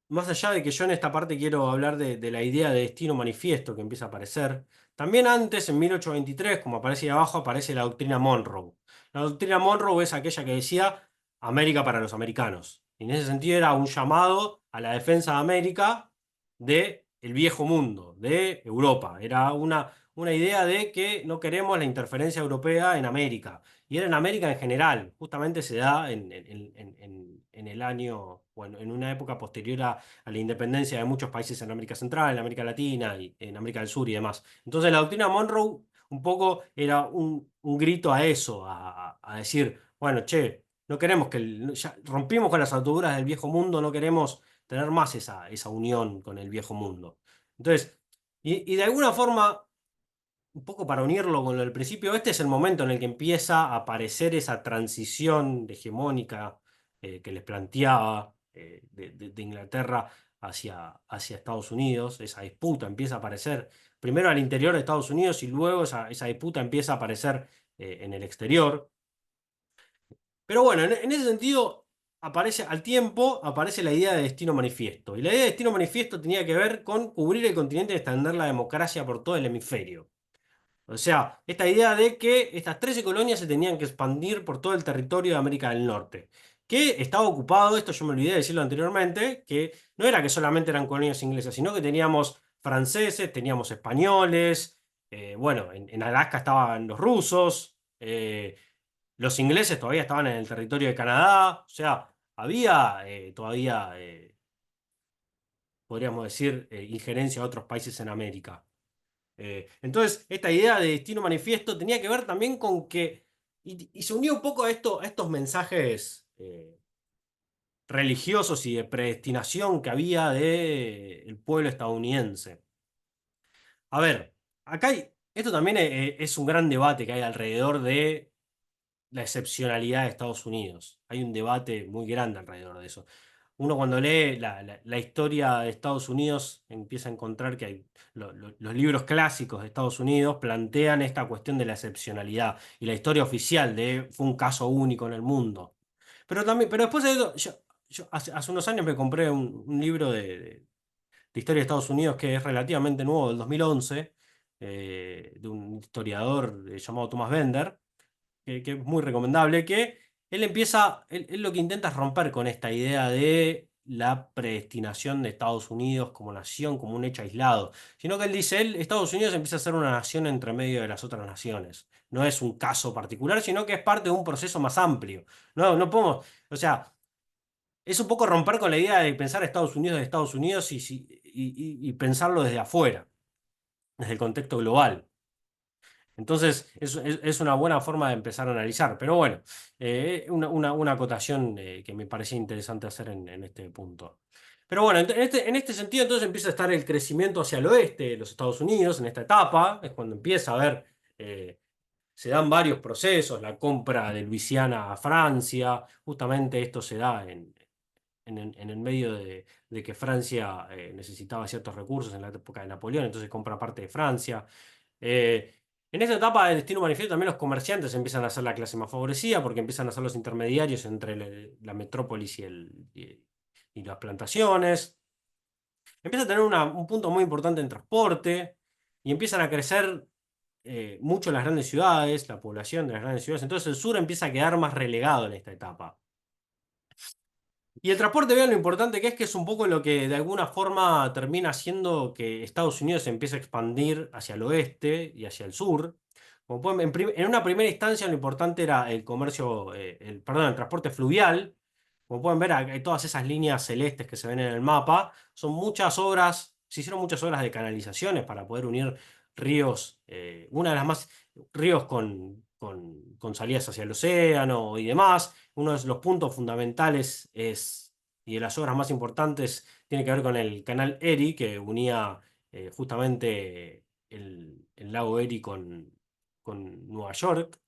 más allá de que yo en esta parte quiero hablar de la idea de destino manifiesto que empieza a aparecer, también antes, en 1823, como aparece ahí abajo, aparece la doctrina Monroe. La doctrina Monroe es aquella que decía América para los americanos. Y en ese sentido era un llamado a la defensa de América de el viejo mundo de Europa. Era una idea de que no queremos la interferencia europea en América. Y era en América en general. Justamente se da en el año, bueno, en una época posterior a la independencia de muchos países en América Central, en América Latina y en América del Sur y demás. Entonces la doctrina Monroe un poco era un grito a eso, a decir, bueno, che, no queremos ya rompimos con las ataduras del viejo mundo, no queremos tener más esa unión con el viejo mundo. Entonces, y de alguna forma, un poco para unirlo con lo del principio, este es el momento en el que empieza a aparecer esa transición hegemónica que les planteaba de Inglaterra hacia Estados Unidos. Esa disputa empieza a aparecer primero al interior de Estados Unidos y luego esa disputa empieza a aparecer en el exterior. Pero bueno, en ese sentido, aparece al tiempo, aparece la idea de destino manifiesto. Y la idea de destino manifiesto tenía que ver con cubrir el continente y extender la democracia por todo el hemisferio. O sea, esta idea de que estas 13 colonias se tenían que expandir por todo el territorio de América del Norte, que estaba ocupado, esto yo me olvidé de decirlo anteriormente, que no era que solamente eran colonias inglesas, sino que teníamos franceses, teníamos españoles, bueno, en Alaska estaban los rusos, los ingleses todavía estaban en el territorio de Canadá, o sea, había todavía, podríamos decir, injerencia de otros países en América. Entonces, esta idea de destino manifiesto tenía que ver también con que, y se unió un poco a estos mensajes religiosos y de predestinación que había del pueblo estadounidense. A ver, esto también es un gran debate que hay alrededor de la excepcionalidad de Estados Unidos. Hay un debate muy grande alrededor de eso. Uno cuando lee la historia de Estados Unidos empieza a encontrar que los libros clásicos de Estados Unidos plantean esta cuestión de la excepcionalidad y la historia oficial de fue un caso único en el mundo. Pero también, pero después de eso, yo hace unos años me compré un libro de historia de Estados Unidos que es relativamente nuevo, del 2011, de un historiador llamado Thomas Bender que es muy recomendable, que él lo que intenta es romper con esta idea de la predestinación de Estados Unidos como nación, como un hecho aislado, sino que él dice, Estados Unidos empieza a ser una nación entre medio de las otras naciones. No es un caso particular, sino que es parte de un proceso más amplio. No podemos, o sea, es un poco romper con la idea de pensar a Estados Unidos y pensarlo desde afuera, desde el contexto global. Entonces, es una buena forma de empezar a analizar. Pero bueno, una acotación que me parecía interesante hacer en este punto. Pero bueno, en este sentido, entonces empieza a estar el crecimiento hacia el oeste de los Estados Unidos, en esta etapa, es cuando empieza a ver, se dan varios procesos, la compra de Luisiana a Francia, justamente esto se da en el medio de que Francia necesitaba ciertos recursos en la época de Napoleón, entonces compra parte de Francia. Eh, en esta etapa del destino manifiesto también los comerciantes empiezan a ser la clase más favorecida porque empiezan a ser los intermediarios entre la metrópolis y las plantaciones. Empieza a tener un punto muy importante en transporte y empiezan a crecer mucho las grandes ciudades, la población de las grandes ciudades. Entonces el sur empieza a quedar más relegado en esta etapa. Y el transporte, vean lo importante que es un poco lo que de alguna forma termina haciendo que Estados Unidos se empiece a expandir hacia el oeste y hacia el sur. Como pueden, en una primera instancia lo importante era el comercio, perdón, el transporte fluvial. Como pueden ver, hay todas esas líneas celestes que se ven en el mapa. Son muchas obras, se hicieron muchas obras de canalizaciones para poder unir ríos, una de las más, ríos con salidas hacia el océano y demás. Uno de los puntos fundamentales y de las obras más importantes, tiene que ver con el canal Erie, que unía justamente el lago Erie con Nueva York.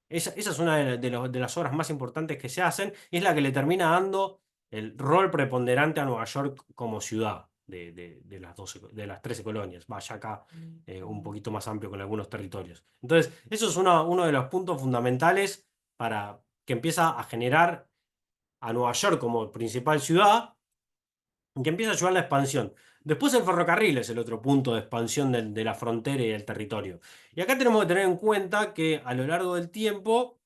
Esa es una de las obras más importantes que se hacen y es la que le termina dando el rol preponderante a Nueva York como ciudad de las 12, de las 13 colonias. Vaya acá un poquito más amplio con algunos territorios. Entonces, eso es uno de los puntos fundamentales para que empieza a generar a Nueva York como principal ciudad y que empieza a ayudar la expansión. Después el ferrocarril es el otro punto de expansión de la frontera y del territorio. Y acá tenemos que tener en cuenta que a lo largo del tiempo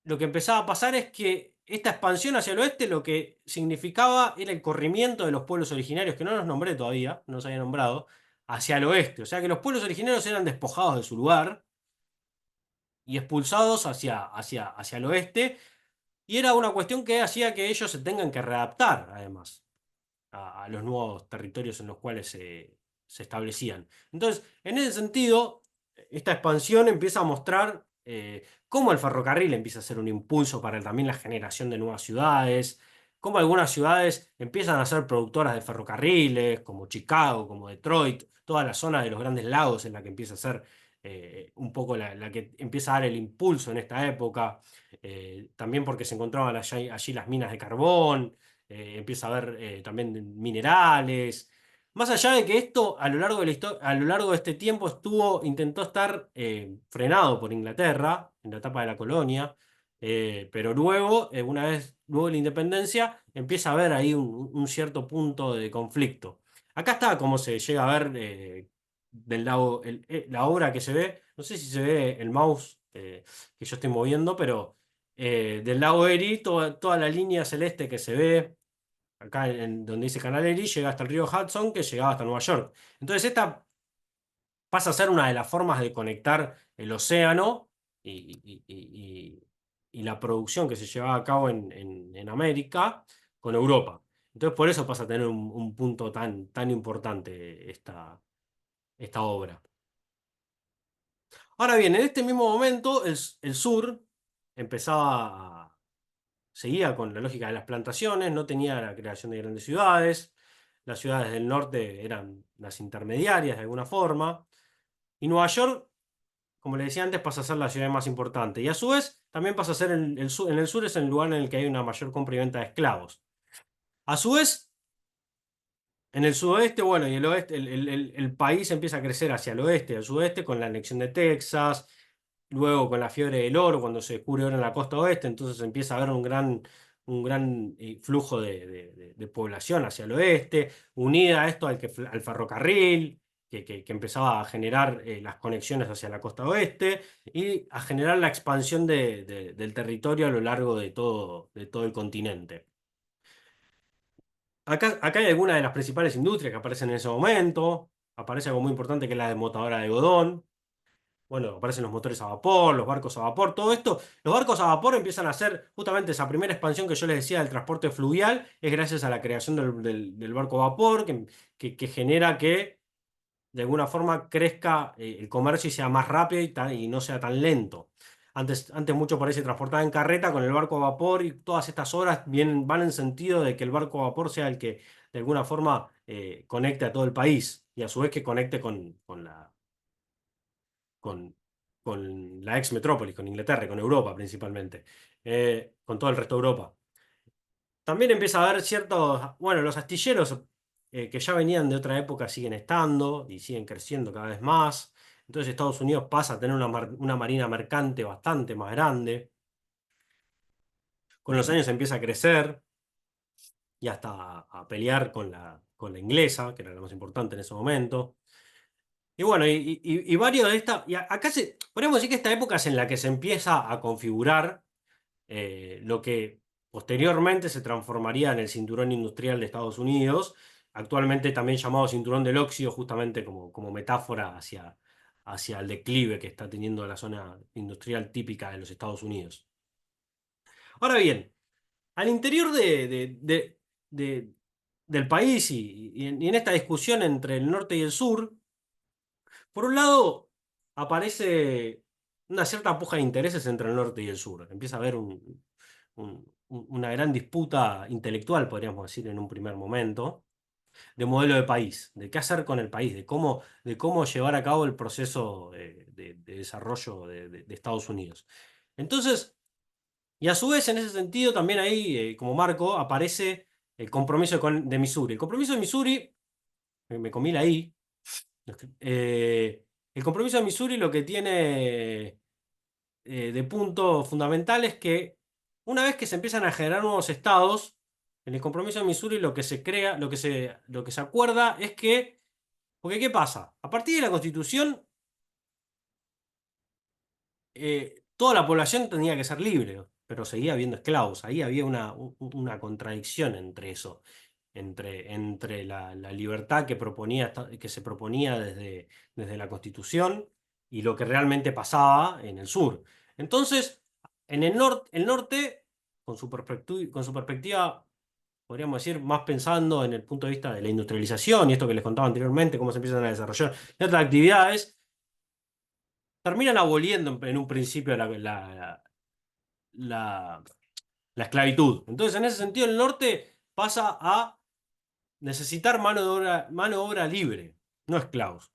lo que empezaba a pasar es que esta expansión hacia el oeste lo que significaba era el corrimiento de los pueblos originarios, que no los nombré todavía, no los había nombrado, hacia el oeste. O sea que los pueblos originarios eran despojados de su lugar y expulsados hacia el oeste, y era una cuestión que hacía que ellos se tengan que readaptar, además, a los nuevos territorios en los cuales se establecían. Entonces, en ese sentido, esta expansión empieza a mostrar cómo el ferrocarril empieza a ser un impulso para también la generación de nuevas ciudades, cómo algunas ciudades empiezan a ser productoras de ferrocarriles, como Chicago, como Detroit, toda la zona de los Grandes Lagos en la que empieza a ser un poco la que empieza a dar el impulso en esta época, también porque se encontraban allí las minas de carbón, empieza a haber también minerales. Más allá de que esto a lo largo de a lo largo de este tiempo intentó estar frenado por Inglaterra en la etapa de la colonia, pero luego, una vez luego de la independencia, empieza a haber ahí un cierto punto de conflicto. Acá está como se llega a ver del lado, la obra que se ve, no sé si se ve el mouse que yo estoy moviendo, pero del lago Erie, toda la línea celeste que se ve acá donde dice Canal Erie, llega hasta el río Hudson, que llegaba hasta Nueva York. Entonces esta pasa a ser una de las formas de conectar el océano y la producción que se llevaba a cabo en América con Europa. Entonces por eso pasa a tener un punto tan importante esta obra. Ahora bien, en este mismo momento el sur seguía con la lógica de las plantaciones, no tenía la creación de grandes ciudades, las ciudades del norte eran las intermediarias de alguna forma, y Nueva York, como le decía antes, pasa a ser la ciudad más importante, y a su vez también pasa a ser en el sur es el lugar en el que hay una mayor compra y venta de esclavos. A su vez, en el sudoeste, bueno, y el oeste, el país empieza a crecer hacia el oeste y al sudeste con la anexión de Texas, luego con la fiebre del oro, cuando se descubre oro en la costa oeste, entonces empieza a haber un gran flujo de población hacia el oeste, unida a esto al ferrocarril, que empezaba a generar las conexiones hacia la costa oeste y a generar la expansión del territorio a lo largo de todo el continente. Acá hay algunas de las principales industrias que aparecen en ese momento. Aparece algo muy importante que es la desmotadora de algodón. Bueno, aparecen los motores a vapor, los barcos a vapor, todo esto. Los barcos a vapor empiezan a hacer justamente esa primera expansión que yo les decía del transporte fluvial, es gracias a la creación del barco a vapor, que genera que de alguna forma crezca el comercio y sea más rápido y no sea tan lento. Antes mucho por ahí se transportaba en carreta con el barco a vapor y todas estas obras van en sentido de que el barco a vapor sea el que de alguna forma conecte a todo el país y a su vez que conecte con, con la ex metrópolis, con Inglaterra y con Europa principalmente, con todo el resto de Europa. También empieza a haber ciertos, bueno, los astilleros que ya venían de otra época siguen estando y siguen creciendo cada vez más. Entonces Estados Unidos pasa a tener una marina mercante bastante más grande. Con los años empieza a crecer y hasta a pelear con la inglesa, que era la más importante en ese momento. Y bueno, y varios de estas, acá podríamos decir que esta época es en la que se empieza a configurar lo que posteriormente se transformaría en el cinturón industrial de Estados Unidos, actualmente también llamado cinturón del óxido, justamente como metáfora hacia el declive que está teniendo la zona industrial típica de los Estados Unidos. Ahora bien, al interior de- del país y en esta discusión entre el norte y el sur, por un lado aparece una cierta puja de intereses entre el norte y el sur. Empieza a haber una gran disputa intelectual, podríamos decir, en un primer momento, de modelo de país, de qué hacer con el país, de cómo llevar a cabo el proceso de desarrollo de Estados Unidos. Entonces, y a su vez, en ese sentido, también ahí, como marco, aparece el compromiso de Missouri. El compromiso de Missouri, me comí la I, el compromiso de Missouri lo que tiene de punto fundamental es que una vez que se empiezan a generar nuevos estados, en el compromiso de Missouri lo que se crea, lo que se acuerda es que, porque ¿qué pasa? A partir de la Constitución, toda la población tenía que ser libre. pero seguía habiendo esclavos. Ahí había una contradicción entre eso, entre la libertad que que se proponía desde la Constitución y lo que realmente pasaba en el sur. Entonces, el norte, con su perspectiva, podríamos decir, más pensando en el punto de vista de la industrialización y esto que les contaba anteriormente, cómo se empiezan a desarrollar otras actividades, terminan aboliendo en un principio la- la esclavitud. Entonces, en ese sentido, el norte pasa a necesitar mano de obra libre, no esclavos.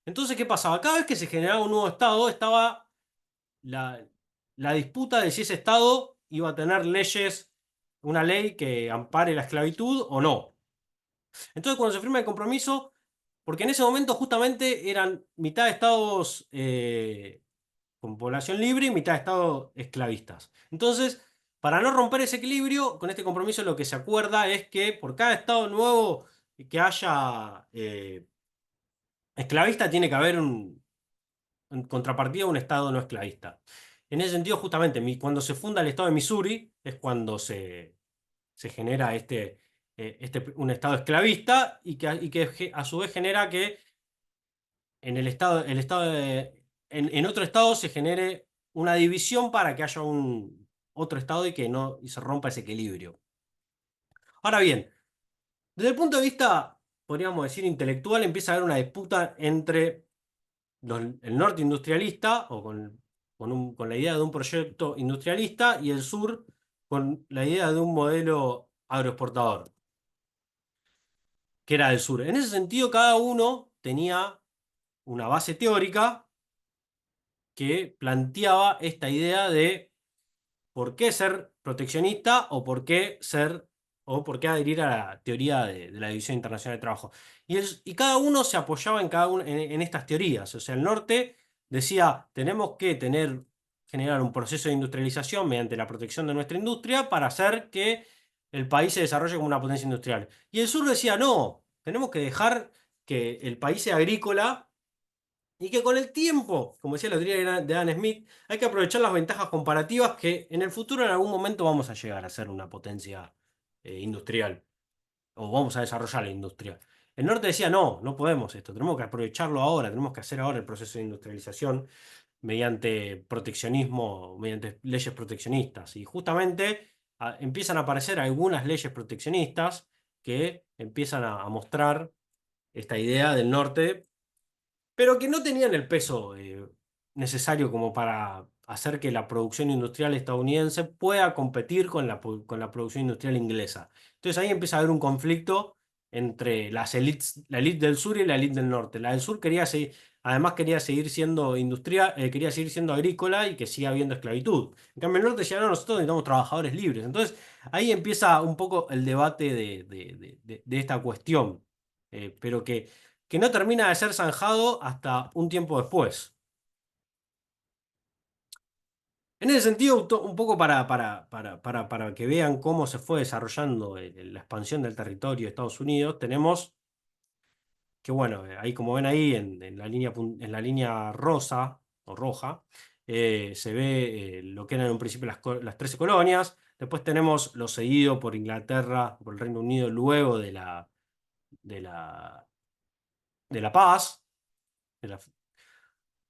Entonces, ¿qué pasaba? Cada vez que se generaba un nuevo estado, estaba la, la disputa de si ese estado iba a tener leyes, una ley que ampare la esclavitud o no. Entonces, cuando se firma el compromiso, porque en ese momento justamente eran mitad de estados con población libre y mitad de estados esclavistas. Entonces, para no romper ese equilibrio, con este compromiso lo que se acuerda es que por cada estado nuevo que haya esclavista, tiene que haber en contrapartida un estado no esclavista. En ese sentido, justamente, cuando se funda el estado de Missouri, es cuando se genera un estado esclavista y que a su vez genera que en en otro estado se genere una división para que haya un otro estado y que no y se rompa ese equilibrio. Ahora bien, desde el punto de vista, podríamos decir, intelectual, empieza a haber una disputa entre el norte industrialista o con la idea de un proyecto industrialista y el sur con la idea de un modelo agroexportador, que era del sur. En ese sentido, cada uno tenía una base teórica que planteaba esta idea de por qué ser proteccionista o por qué adherir a la teoría de la División Internacional de Trabajo. Y cada uno se apoyaba en en estas teorías. O sea, el norte decía, tenemos que generar un proceso de industrialización mediante la protección de nuestra industria para hacer que el país se desarrolle como una potencia industrial. Y el sur decía, no, tenemos que dejar que el país sea agrícola y que con el tiempo, como decía la teoría de Adam Smith, hay que aprovechar las ventajas comparativas que en el futuro en algún momento vamos a llegar a ser una potencia industrial o vamos a desarrollar la industria. El norte decía, no, no podemos esto, tenemos que aprovecharlo ahora, tenemos que hacer ahora el proceso de industrialización mediante proteccionismo, mediante leyes proteccionistas. Y justamente empiezan a aparecer algunas leyes proteccionistas que empiezan a mostrar esta idea del norte pero que no tenían el peso necesario como para hacer que la producción industrial estadounidense pueda competir con con la producción industrial inglesa. Entonces ahí empieza a haber un conflicto entre las élites, la élite del sur y la élite del norte. La del sur quería seguir, además quería seguir siendo industrial, quería seguir siendo agrícola y que siga habiendo esclavitud. En cambio el norte decía, no, nosotros necesitamos trabajadores libres. Entonces ahí empieza un poco el debate de esta cuestión, pero que no termina de ser zanjado hasta un tiempo después. En ese sentido, un poco para que vean cómo se fue desarrollando la expansión del territorio de Estados Unidos, tenemos que, bueno, ahí como ven ahí en la línea rosa o roja, se ve lo que eran en un principio las 13 colonias, después tenemos lo seguido por Inglaterra, por el Reino Unido luego de la, de la paz, de la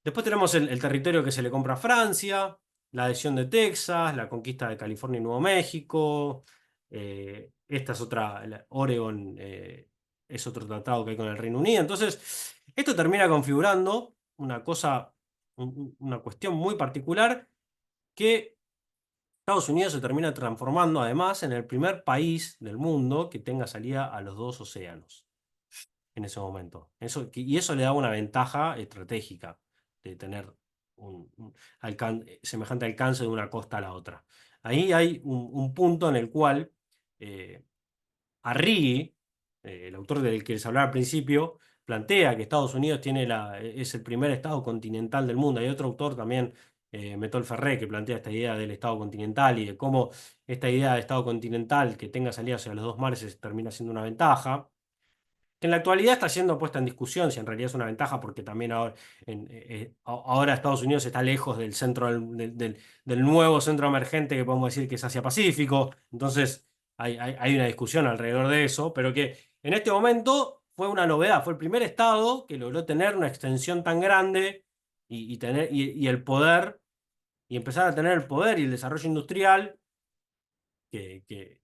Después tenemos el territorio que se le compra a Francia, la adhesión de Texas, la conquista de California y Nuevo México. Esta es otra, Oregon es otro tratado que hay con el Reino Unido. Entonces, esto termina configurando una cosa, una cuestión muy particular que Estados Unidos se termina transformando además en el primer país del mundo que tenga salida a los dos océanos en ese momento. Y eso le da una ventaja estratégica de tener semejante alcance de una costa a la otra. Ahí hay un punto en el cual eh, Arrighi, el autor del que les hablaba al principio, plantea que Estados Unidos es el primer estado continental del mundo. Hay otro autor también, Metol Ferré, que plantea esta idea del estado continental y de cómo esta idea de estado continental que tenga salida hacia los dos mares termina siendo una ventaja. que en la actualidad está siendo puesta en discusión, si en realidad es una ventaja, porque también ahora, ahora Estados Unidos está lejos del centro del nuevo centro emergente que podemos decir que es Asia-Pacífico. Entonces hay una discusión alrededor de eso, pero que en este momento fue una novedad, fue el primer estado que logró tener una extensión tan grande y el poder, y empezar a tener el poder y el desarrollo industrial que, que-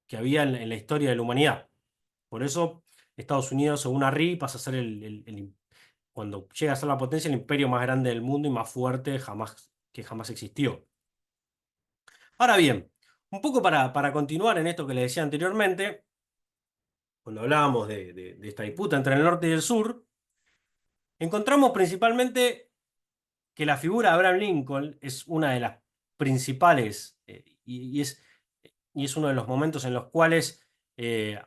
que había en la historia de la humanidad. Por eso Estados Unidos, según Harry, pasa a ser cuando llega a ser la potencia, el imperio más grande del mundo y más fuerte que jamás existió. Ahora bien, un poco para continuar en esto que le decía anteriormente, cuando hablábamos de esta disputa entre el norte y el sur, encontramos principalmente que la figura de Abraham Lincoln es una de las principales, y es uno de los momentos en los cuales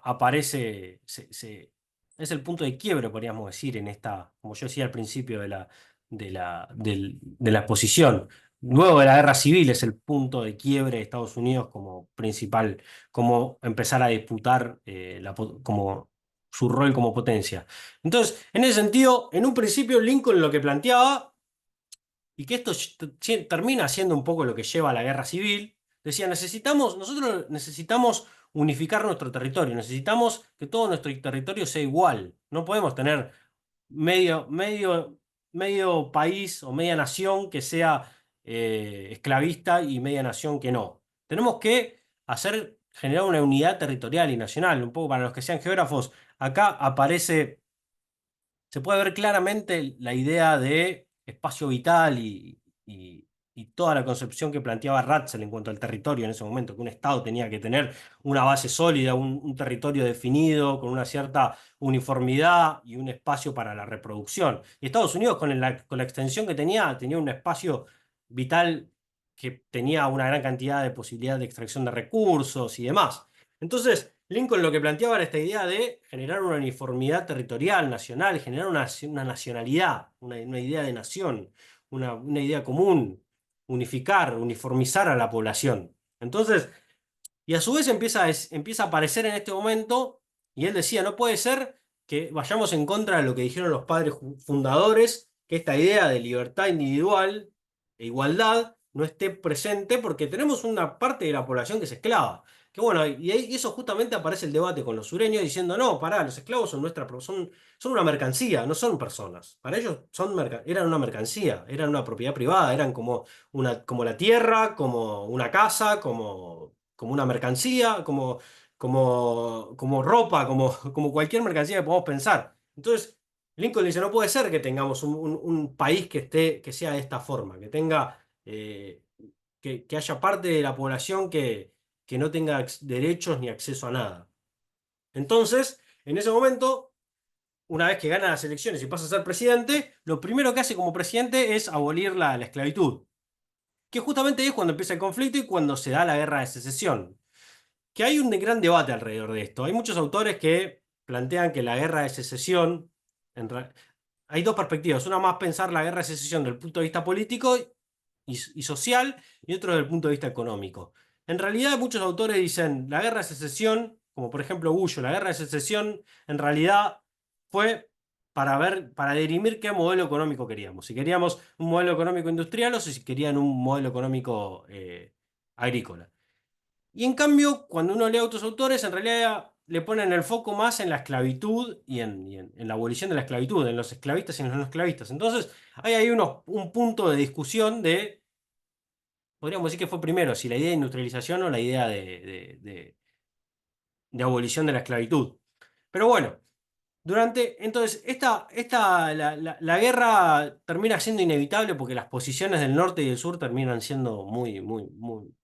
aparece, es el punto de quiebre, podríamos decir, en esta, como yo decía al principio de la exposición. Luego de la guerra civil es el punto de quiebre de Estados Unidos como principal, como empezar a disputar como su rol como potencia. Entonces, en ese sentido, en un principio Lincoln lo que planteaba y que esto termina siendo un poco lo que lleva a la guerra civil, decía, nosotros necesitamos unificar nuestro territorio, necesitamos que todo nuestro territorio sea igual, no podemos tener medio, medio, medio país o media nación que sea esclavista y media nación que no. Tenemos que generar una unidad territorial y nacional, un poco para los que sean geógrafos, acá se puede ver claramente la idea de espacio vital y toda la concepción que planteaba Ratzel en cuanto al territorio en ese momento, que un Estado tenía que tener una base sólida, un territorio definido, con una cierta uniformidad y un espacio para la reproducción. Y Estados Unidos, con la extensión que tenía un espacio vital que tenía una gran cantidad de posibilidades de extracción de recursos y demás. Entonces, Lincoln lo que planteaba era esta idea de generar una uniformidad territorial, nacional, generar una nacionalidad, una idea de nación, una idea común, unificar, uniformizar a la población. Entonces, y a su vez empieza a aparecer en este momento, y él decía, no puede ser que vayamos en contra de lo que dijeron los padres fundadores, que esta idea de libertad individual e igualdad no esté presente porque tenemos una parte de la población que es esclava. Que bueno, y eso justamente aparece el debate con los sureños diciendo, no, pará, los esclavos son una mercancía, no son personas. Para ellos eran una mercancía, eran una propiedad privada, eran como la tierra, como una casa, como una mercancía, como ropa, como cualquier mercancía que podamos pensar. Entonces, Lincoln dice, no puede ser que tengamos un país que sea de esta forma, que haya parte de la población que no tenga derechos ni acceso a nada. Entonces, en ese momento, una vez que gana las elecciones y pasa a ser presidente, lo primero que hace como presidente es abolir la esclavitud, que justamente es cuando empieza el conflicto y cuando se da la guerra de secesión. Que hay un gran debate alrededor de esto. Hay muchos autores que plantean que la guerra de secesión, en ra- hay dos perspectivas. Una más pensar la guerra de secesión desde el punto de vista político y social, y otro desde el punto de vista económico. En realidad, muchos autores dicen la guerra de secesión, como por ejemplo Gullo, la guerra de secesión en realidad fue para dirimir qué modelo económico queríamos. Si queríamos un modelo económico industrial o si querían un modelo económico agrícola. Y en cambio, cuando uno lee a otros autores, en realidad le ponen el foco más en la esclavitud y en la abolición de la esclavitud, en los esclavistas y en los no esclavistas. Entonces, hay ahí un punto de discusión podríamos decir que fue primero, si la idea de industrialización o la idea de abolición de la esclavitud. Pero bueno, entonces, la guerra termina siendo inevitable porque las posiciones del norte y del sur terminan siendo muy, muy, muy,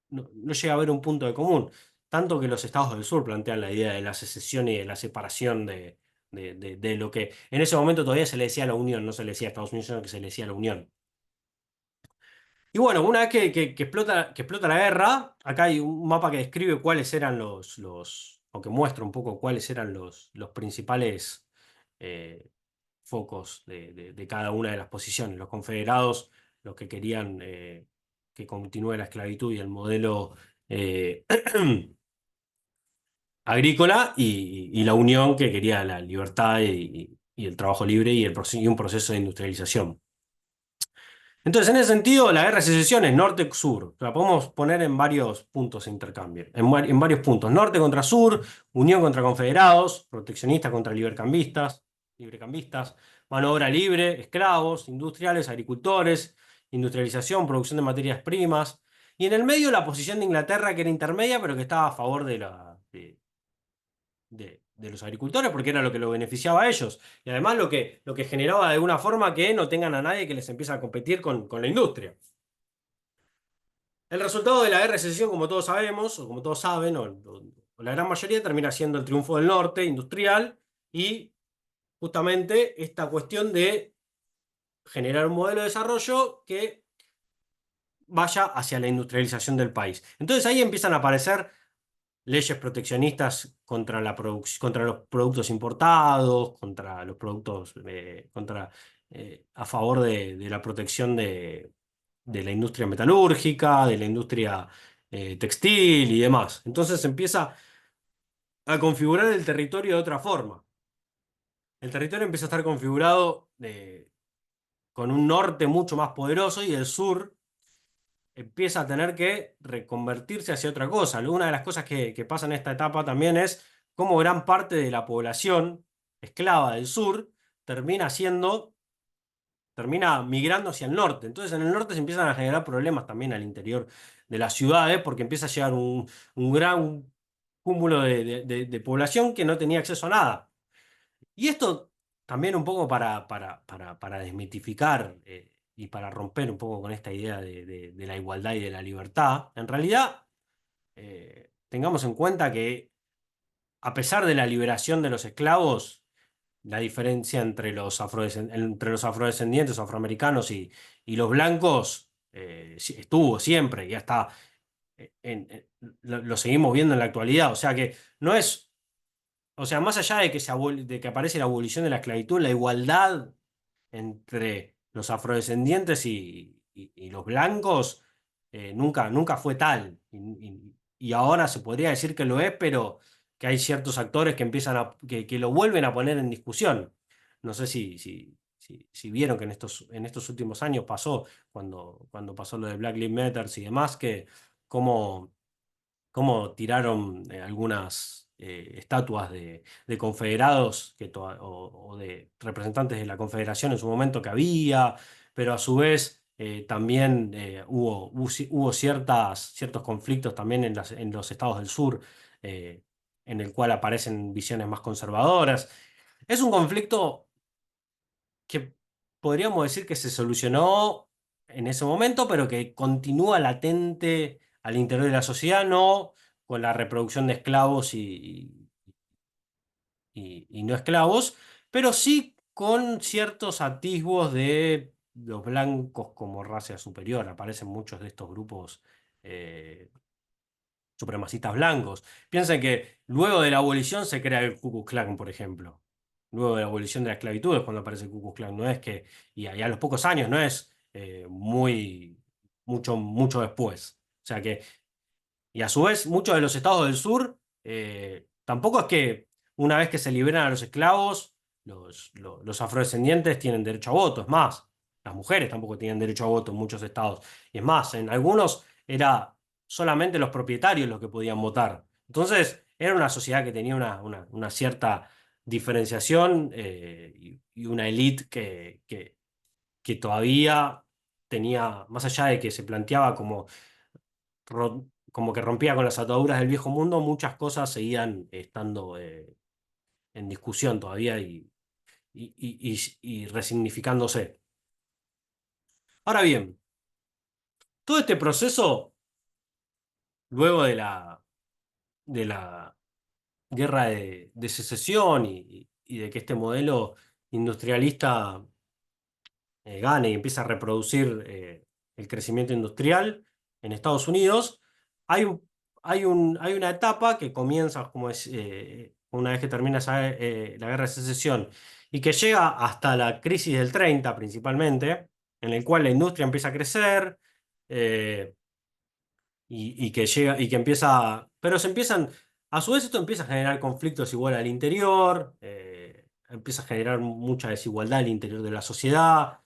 no llega a haber un punto de común. Tanto que los estados del sur plantean la idea de la secesión y de la separación de lo que en ese momento todavía se le decía a la Unión, no se le decía a Estados Unidos, sino que se le decía a la Unión. Y bueno, una vez que explota la guerra, acá hay un mapa que describe cuáles eran o que muestra un poco cuáles eran los principales focos de cada una de las posiciones. Los confederados, los que querían que continúe la esclavitud y el modelo eh, agrícola y la Unión que quería la libertad y el trabajo libre y un proceso de industrialización. Entonces, en ese sentido, la guerra de secesión es norte-sur. La podemos poner en varios puntos de intercambio, en varios puntos. Norte contra sur, Unión contra confederados, proteccionistas contra librecambistas, mano de obra libre, esclavos, industriales, agricultores, industrialización, producción de materias primas. Y en el medio la posición de Inglaterra, que era intermedia, pero que estaba a favor de los agricultores, porque era lo que lo beneficiaba a ellos. Y además lo que generaba de alguna forma que no tengan a nadie que les empiece a competir con la industria. El resultado de la guerra de secesión, como todos sabemos, o como todos saben, o la gran mayoría, termina siendo el triunfo del norte industrial y justamente esta cuestión de generar un modelo de desarrollo que vaya hacia la industrialización del país. Entonces ahí empiezan a aparecer leyes proteccionistas contra los productos importados, contra los productos, a favor de la protección de la industria metalúrgica, de la industria textil y demás. Entonces se empieza a configurar el territorio de otra forma. El territorio empieza a estar configurado con un norte mucho más poderoso y el sur empieza a tener que reconvertirse hacia otra cosa. Una de las cosas que pasa en esta etapa también es cómo gran parte de la población esclava del sur termina migrando hacia el norte. Entonces en el norte se empiezan a generar problemas también al interior de las ciudades porque empieza a llegar un gran cúmulo de población que no tenía acceso a nada. Y esto también un poco para desmitificar y para romper un poco con esta idea de la igualdad y de la libertad, en realidad tengamos en cuenta que a pesar de la liberación de los esclavos, la diferencia entre los afrodescendientes o afroamericanos y los blancos estuvo siempre y hasta lo seguimos viendo en la actualidad. O sea que no es, o sea, más allá de que aparece la abolición de la esclavitud, la igualdad entre los afrodescendientes y los blancos nunca fue tal. Y ahora se podría decir que lo es, pero que hay ciertos actores que lo vuelven a poner en discusión. No sé si vieron que en estos últimos años pasó, cuando pasó lo de Black Lives Matter y demás, que cómo tiraron algunas estatuas de confederados o de representantes de la Confederación en su momento que había, pero a su vez también hubo ciertos conflictos también en los estados del sur, eh, en el cual aparecen visiones más conservadoras. Es un conflicto que podríamos decir que se solucionó en ese momento, pero que continúa latente al interior de la sociedad, no con la reproducción de esclavos y no esclavos, pero sí con ciertos atisbos de los blancos como raza superior. Aparecen muchos de estos grupos eh, supremacistas blancos. Piensen que luego de la abolición se crea el Ku Klux Klan, por ejemplo. Luego de la abolición de la esclavitud es cuando aparece el Ku Klux Klan. No es que, y a los pocos años, no es mucho después. O sea que, y a su vez, muchos de los estados del sur, tampoco es que una vez que se liberan a los esclavos, los afrodescendientes tienen derecho a voto. Es más, las mujeres tampoco tienen derecho a voto en muchos estados. Y es más, en algunos era solamente los propietarios los que podían votar. Entonces, era una sociedad que tenía una cierta diferenciación y una élite que todavía tenía, más allá de que se planteaba como que rompía con las ataduras del viejo mundo, muchas cosas seguían estando en discusión todavía y resignificándose. Ahora bien, todo este proceso, luego de la guerra de secesión y de que este modelo industrialista gane y empieza a reproducir el crecimiento industrial en Estados Unidos, hay una etapa que comienza, como es, una vez que termina la guerra de secesión y que llega hasta la crisis del 30 principalmente, en el cual la industria empieza a crecer. eh, y que llega y que empieza, pero se empiezan A su vez, esto empieza a generar conflictos igual al interior, empieza a generar mucha desigualdad al interior de la sociedad.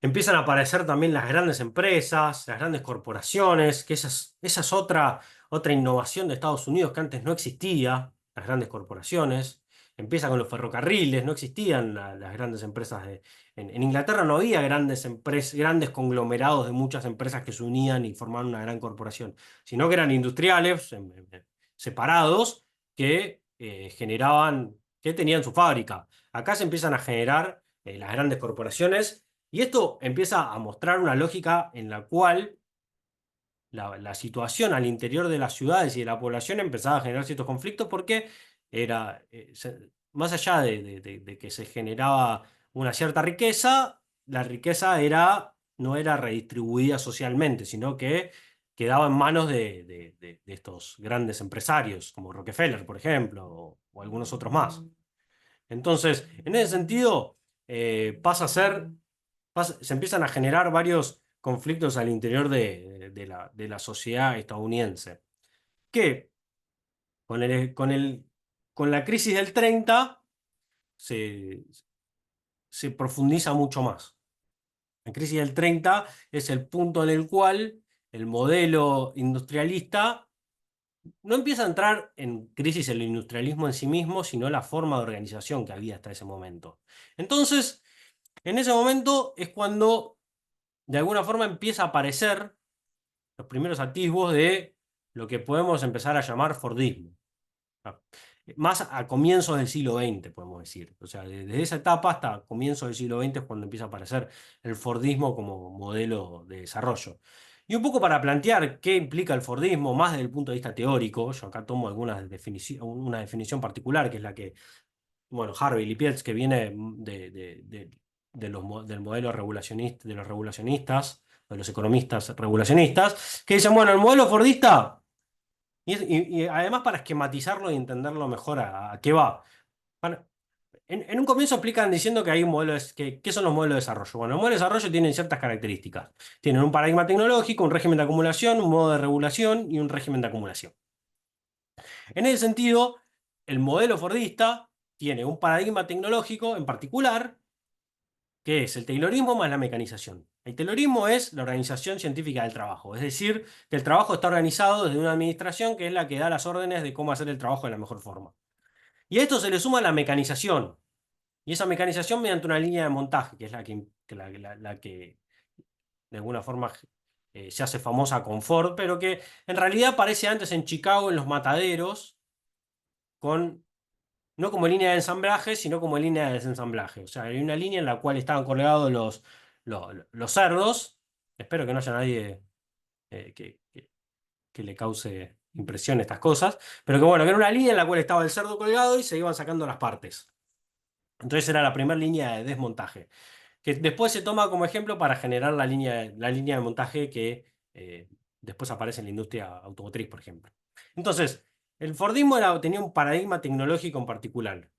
Empiezan a aparecer también las grandes empresas, las grandes corporaciones, que esa es otra innovación de Estados Unidos que antes no existía, las grandes corporaciones. Empieza con los ferrocarriles, no existían las grandes empresas. En Inglaterra no había grandes empresas, grandes conglomerados de muchas empresas que se unían y formaban una gran corporación, sino que eran industriales separados que generaban, que tenían su fábrica. Acá se empiezan a generar las grandes corporaciones y esto empieza a mostrar una lógica en la cual la situación al interior de las ciudades y de la población empezaba a generar ciertos conflictos porque más allá de que se generaba una cierta riqueza, la riqueza no era redistribuida socialmente, sino que quedaba en manos de estos grandes empresarios, como Rockefeller, por ejemplo, o algunos otros más. Entonces, en ese sentido, pasa a ser se empiezan a generar varios conflictos al interior de la sociedad estadounidense, que con la crisis del 30 se, se profundiza mucho más. La crisis del 30 es el punto en el cual el modelo industrialista no empieza a entrar en crisis el industrialismo en sí mismo, sino la forma de organización que había hasta ese momento. Entonces, en ese momento es cuando de alguna forma empieza a aparecer los primeros atisbos de lo que podemos empezar a llamar Fordismo. Ah, Más a comienzos del siglo XX, podemos decir. O sea, desde esa etapa hasta comienzos del siglo XX es cuando empieza a aparecer el Fordismo como modelo de desarrollo. Y un poco para plantear qué implica el Fordismo, más desde el punto de vista teórico, yo acá tomo una definición particular, que es la que, bueno, Harvey Lippietz, que viene del modelo regulacionista, de los regulacionistas, de los economistas regulacionistas, que dicen, bueno, el modelo fordista, y además para esquematizarlo y entenderlo mejor a qué va. Bueno, en un comienzo explican diciendo que hay un modelo, ¿qué son los modelos de desarrollo? Bueno, los modelos de desarrollo tienen ciertas características. Tienen un paradigma tecnológico, un régimen de acumulación, un modo de regulación y un régimen de acumulación. En ese sentido, el modelo fordista tiene un paradigma tecnológico en particular, que es el taylorismo más la mecanización. El taylorismo es la organización científica del trabajo, es decir, que el trabajo está organizado desde una administración que es la que da las órdenes de cómo hacer el trabajo de la mejor forma. Y a esto se le suma la mecanización, y esa mecanización mediante una línea de montaje, que es la que de alguna forma se hace famosa con Ford, pero que en realidad aparece antes en Chicago en los mataderos con no como línea de ensamblaje, sino como línea de desensamblaje. O sea, hay una línea en la cual estaban colgados los cerdos. Espero que no haya nadie que le cause impresión estas cosas. Pero que bueno, que era una línea en la cual estaba el cerdo colgado y se iban sacando las partes. Entonces era la primera línea de desmontaje. Que después se toma como ejemplo para generar la línea de montaje que después aparece en la industria automotriz, por ejemplo. Entonces, el Fordismo tenía un paradigma tecnológico en particular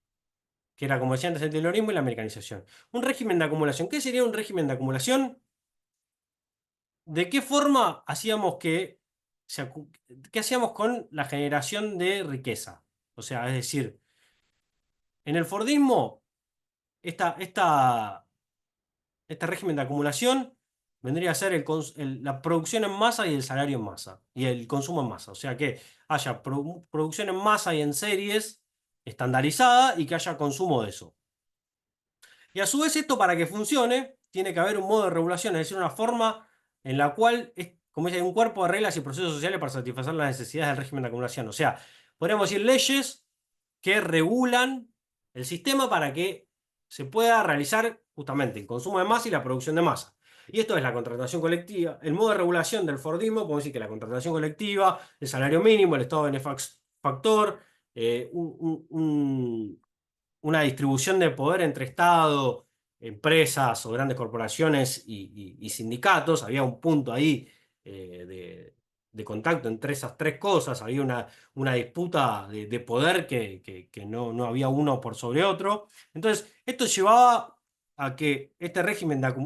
que era, como decía antes, el taylorismo y la americanización. Un régimen de acumulación. ¿Qué sería un régimen de acumulación? ¿De qué forma hacíamos qué hacíamos con la generación de riqueza? O sea, es decir, en el Fordismo, este régimen de acumulación vendría a ser la producción en masa y el salario en masa, y el consumo en masa. O sea, que haya producción en masa y en series estandarizada y que haya consumo de eso. Y a su vez esto para que funcione tiene que haber un modo de regulación, es decir, una forma en la cual, como dice, hay un cuerpo de reglas y procesos sociales para satisfacer las necesidades del régimen de acumulación. O sea, podríamos decir leyes que regulan el sistema para que se pueda realizar justamente el consumo de masa y la producción de masa. Y esto es la contratación colectiva. El modo de regulación del Fordismo, podemos decir que la contratación colectiva, el salario mínimo, el estado benefactor, una distribución de poder entre Estado, empresas o grandes corporaciones y sindicatos. Había un punto ahí de contacto entre esas tres cosas. Había una disputa de poder que no había uno por sobre otro. Entonces, esto llevaba a que este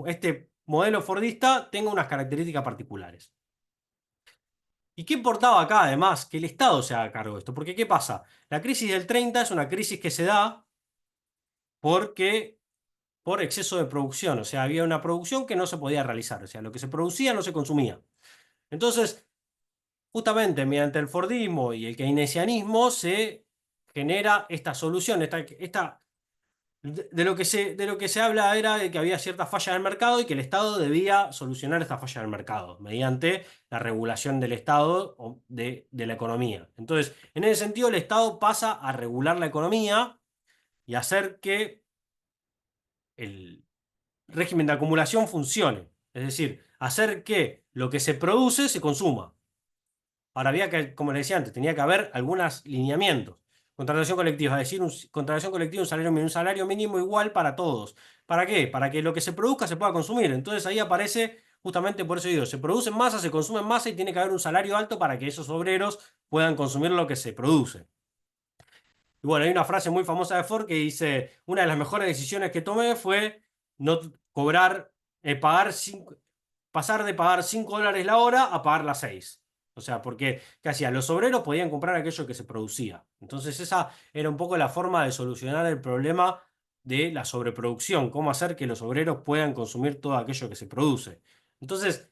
este modelo fordista tenga unas características particulares. ¿Y qué importaba acá, además, que el Estado se haga cargo de esto? Porque, ¿qué pasa? La crisis del 30 es una crisis que se da porque, por exceso de producción. O sea, había una producción que no se podía realizar. O sea, lo que se producía no se consumía. Entonces, justamente mediante el Fordismo y el keynesianismo se genera esta solución, de lo que se habla era de que había ciertas fallas del mercado y que el Estado debía solucionar estas fallas del mercado mediante la regulación del Estado o de la economía. Entonces, en ese sentido, el Estado pasa a regular la economía y hacer que el régimen de acumulación funcione. Es decir, hacer que lo que se produce se consuma. Ahora había que, como les decía antes, tenía que haber algunos lineamientos. Contratación colectiva, es decir, contratación colectiva, un salario mínimo igual para todos. ¿Para qué? Para que lo que se produzca se pueda consumir. Entonces ahí aparece, justamente por eso digo, se produce en masa, se consume en masa y tiene que haber un salario alto para que esos obreros puedan consumir lo que se produce. Y bueno, hay una frase muy famosa de Ford que dice, una de las mejores decisiones que tomé fue no cobrar, pasar de pagar $5 la hora a pagar las 6. O sea, porque, ¿qué hacía? Los obreros podían comprar aquello que se producía. Entonces esa era un poco la forma de solucionar el problema de la sobreproducción, cómo hacer que los obreros puedan consumir todo aquello que se produce. Entonces,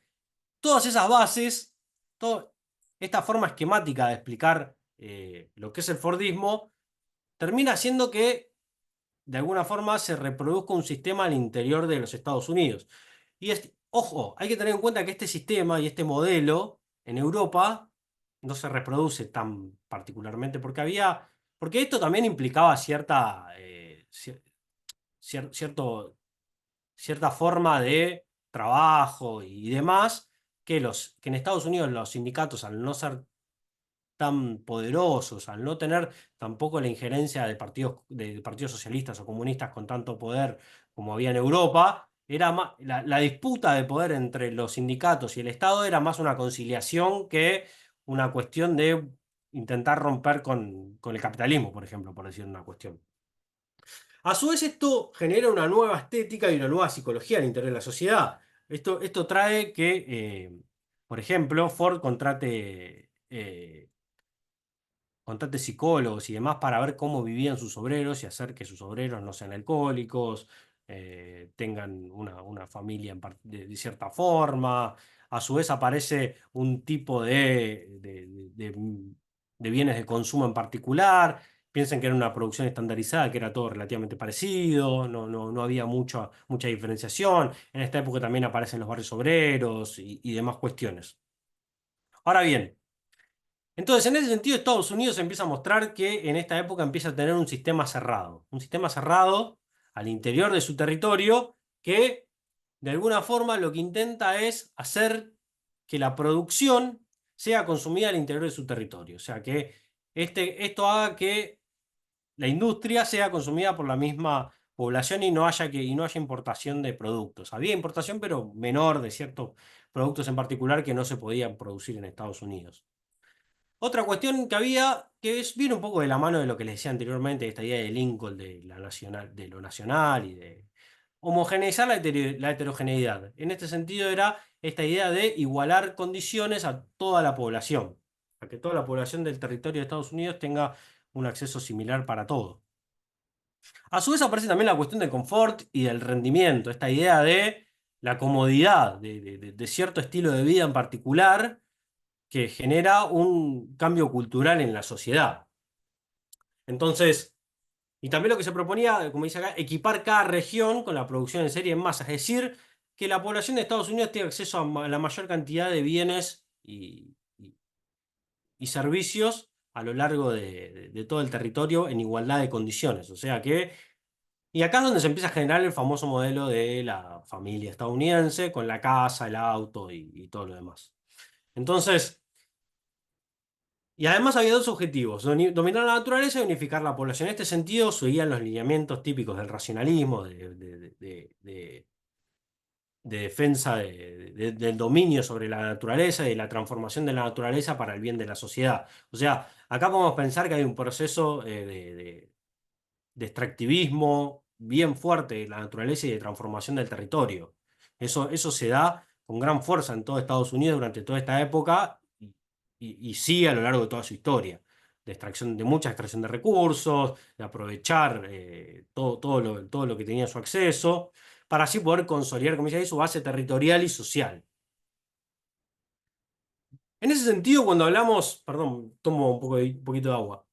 todas esas bases, toda esta forma esquemática de explicar lo que es el Fordismo, termina haciendo que de alguna forma se reproduzca un sistema al interior de los Estados Unidos. Y ojo, hay que tener en cuenta que este sistema y este modelo en Europa no se reproduce tan particularmente porque esto también implicaba cierta forma de trabajo y demás, que en Estados Unidos los sindicatos, al no ser tan poderosos, al no tener tampoco la injerencia de partidos socialistas o comunistas con tanto poder como había en Europa, era más, la disputa de poder entre los sindicatos y el Estado era más una conciliación que una cuestión de intentar romper con el capitalismo, por ejemplo, por decir una cuestión. A su vez, esto genera una nueva estética y una nueva psicología al interior de la sociedad. Esto trae que, por ejemplo, Ford contrate psicólogos y demás para ver cómo vivían sus obreros y hacer que sus obreros no sean alcohólicos, tengan una familia de cierta forma. A su vez aparece un tipo de bienes de consumo en particular. Piensen que era una producción estandarizada, que era todo relativamente parecido, no había mucha diferenciación. En esta época también aparecen los barrios obreros y demás cuestiones. Ahora bien, entonces, en ese sentido, Estados Unidos empieza a mostrar que en esta época empieza a tener un sistema cerrado al interior de su territorio que, de alguna forma, lo que intenta es hacer que la producción sea consumida al interior de su territorio. O sea, que esto haga que la industria sea consumida por la misma población y no haya importación de productos. Había importación, pero menor de ciertos productos en particular que no se podían producir en Estados Unidos. Otra cuestión que había, viene un poco de la mano de lo que les decía anteriormente, esta idea de Lincoln, de lo nacional y de homogeneizar la heterogeneidad. En este sentido era esta idea de igualar condiciones a toda la población, a que toda la población del territorio de Estados Unidos tenga un acceso similar para todo. A su vez aparece también la cuestión del confort y del rendimiento, esta idea de la comodidad, de cierto estilo de vida en particular que genera un cambio cultural en la sociedad. Entonces, y también lo que se proponía, como dice acá, equipar cada región con la producción en serie en masa, es decir, que la población de Estados Unidos tenga acceso a la mayor cantidad de bienes y servicios a lo largo de todo el territorio en igualdad de condiciones. O sea que, y acá es donde se empieza a generar el famoso modelo de la familia estadounidense, con la casa, el auto y todo lo demás. Entonces, y además había dos objetivos, dominar la naturaleza y unificar la población. En este sentido, seguían los lineamientos típicos del racionalismo, de defensa del dominio sobre la naturaleza y de la transformación de la naturaleza para el bien de la sociedad. O sea, acá podemos pensar que hay un proceso de extractivismo bien fuerte de la naturaleza y de transformación del territorio. Eso se da con gran fuerza en todo Estados Unidos durante toda esta época y sigue a lo largo de toda su historia, de mucha extracción de recursos, de aprovechar todo lo que tenía a su acceso, para así poder consolidar, como dice ahí, su base territorial y social. En ese sentido, cuando hablamos, perdón, tomo un poquito de agua.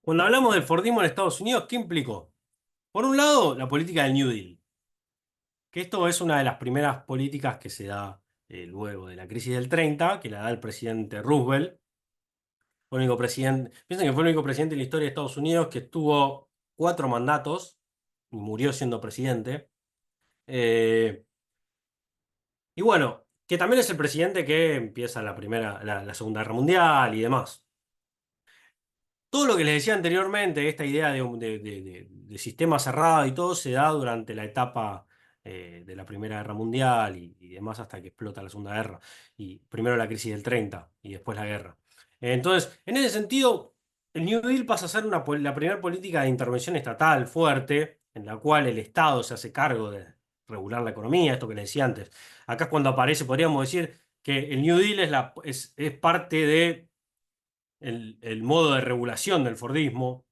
Cuando hablamos del Fordismo en Estados Unidos, ¿qué implicó? Por un lado, la política del New Deal, que esto es una de las primeras políticas que se da luego de la crisis del 30, que la da el presidente Roosevelt. Fue el único presidente, piensen que fue el único presidente en la historia de Estados Unidos que tuvo 4 mandatos y murió siendo presidente. Eh, y bueno, que también es el presidente que empieza la Segunda Guerra Mundial y demás. Todo lo que les decía anteriormente, esta idea de sistema cerrado y todo, se da durante la etapa de la Primera Guerra Mundial y demás hasta que explota la Segunda Guerra. Y primero la crisis del 30 y después la guerra. Entonces, en ese sentido, el New Deal pasa a ser la primera política de intervención estatal fuerte, en la cual el Estado se hace cargo de regular la economía, esto que les decía antes. Acá es cuando aparece, podríamos decir, que el New Deal es parte de el modo de regulación del Fordismo.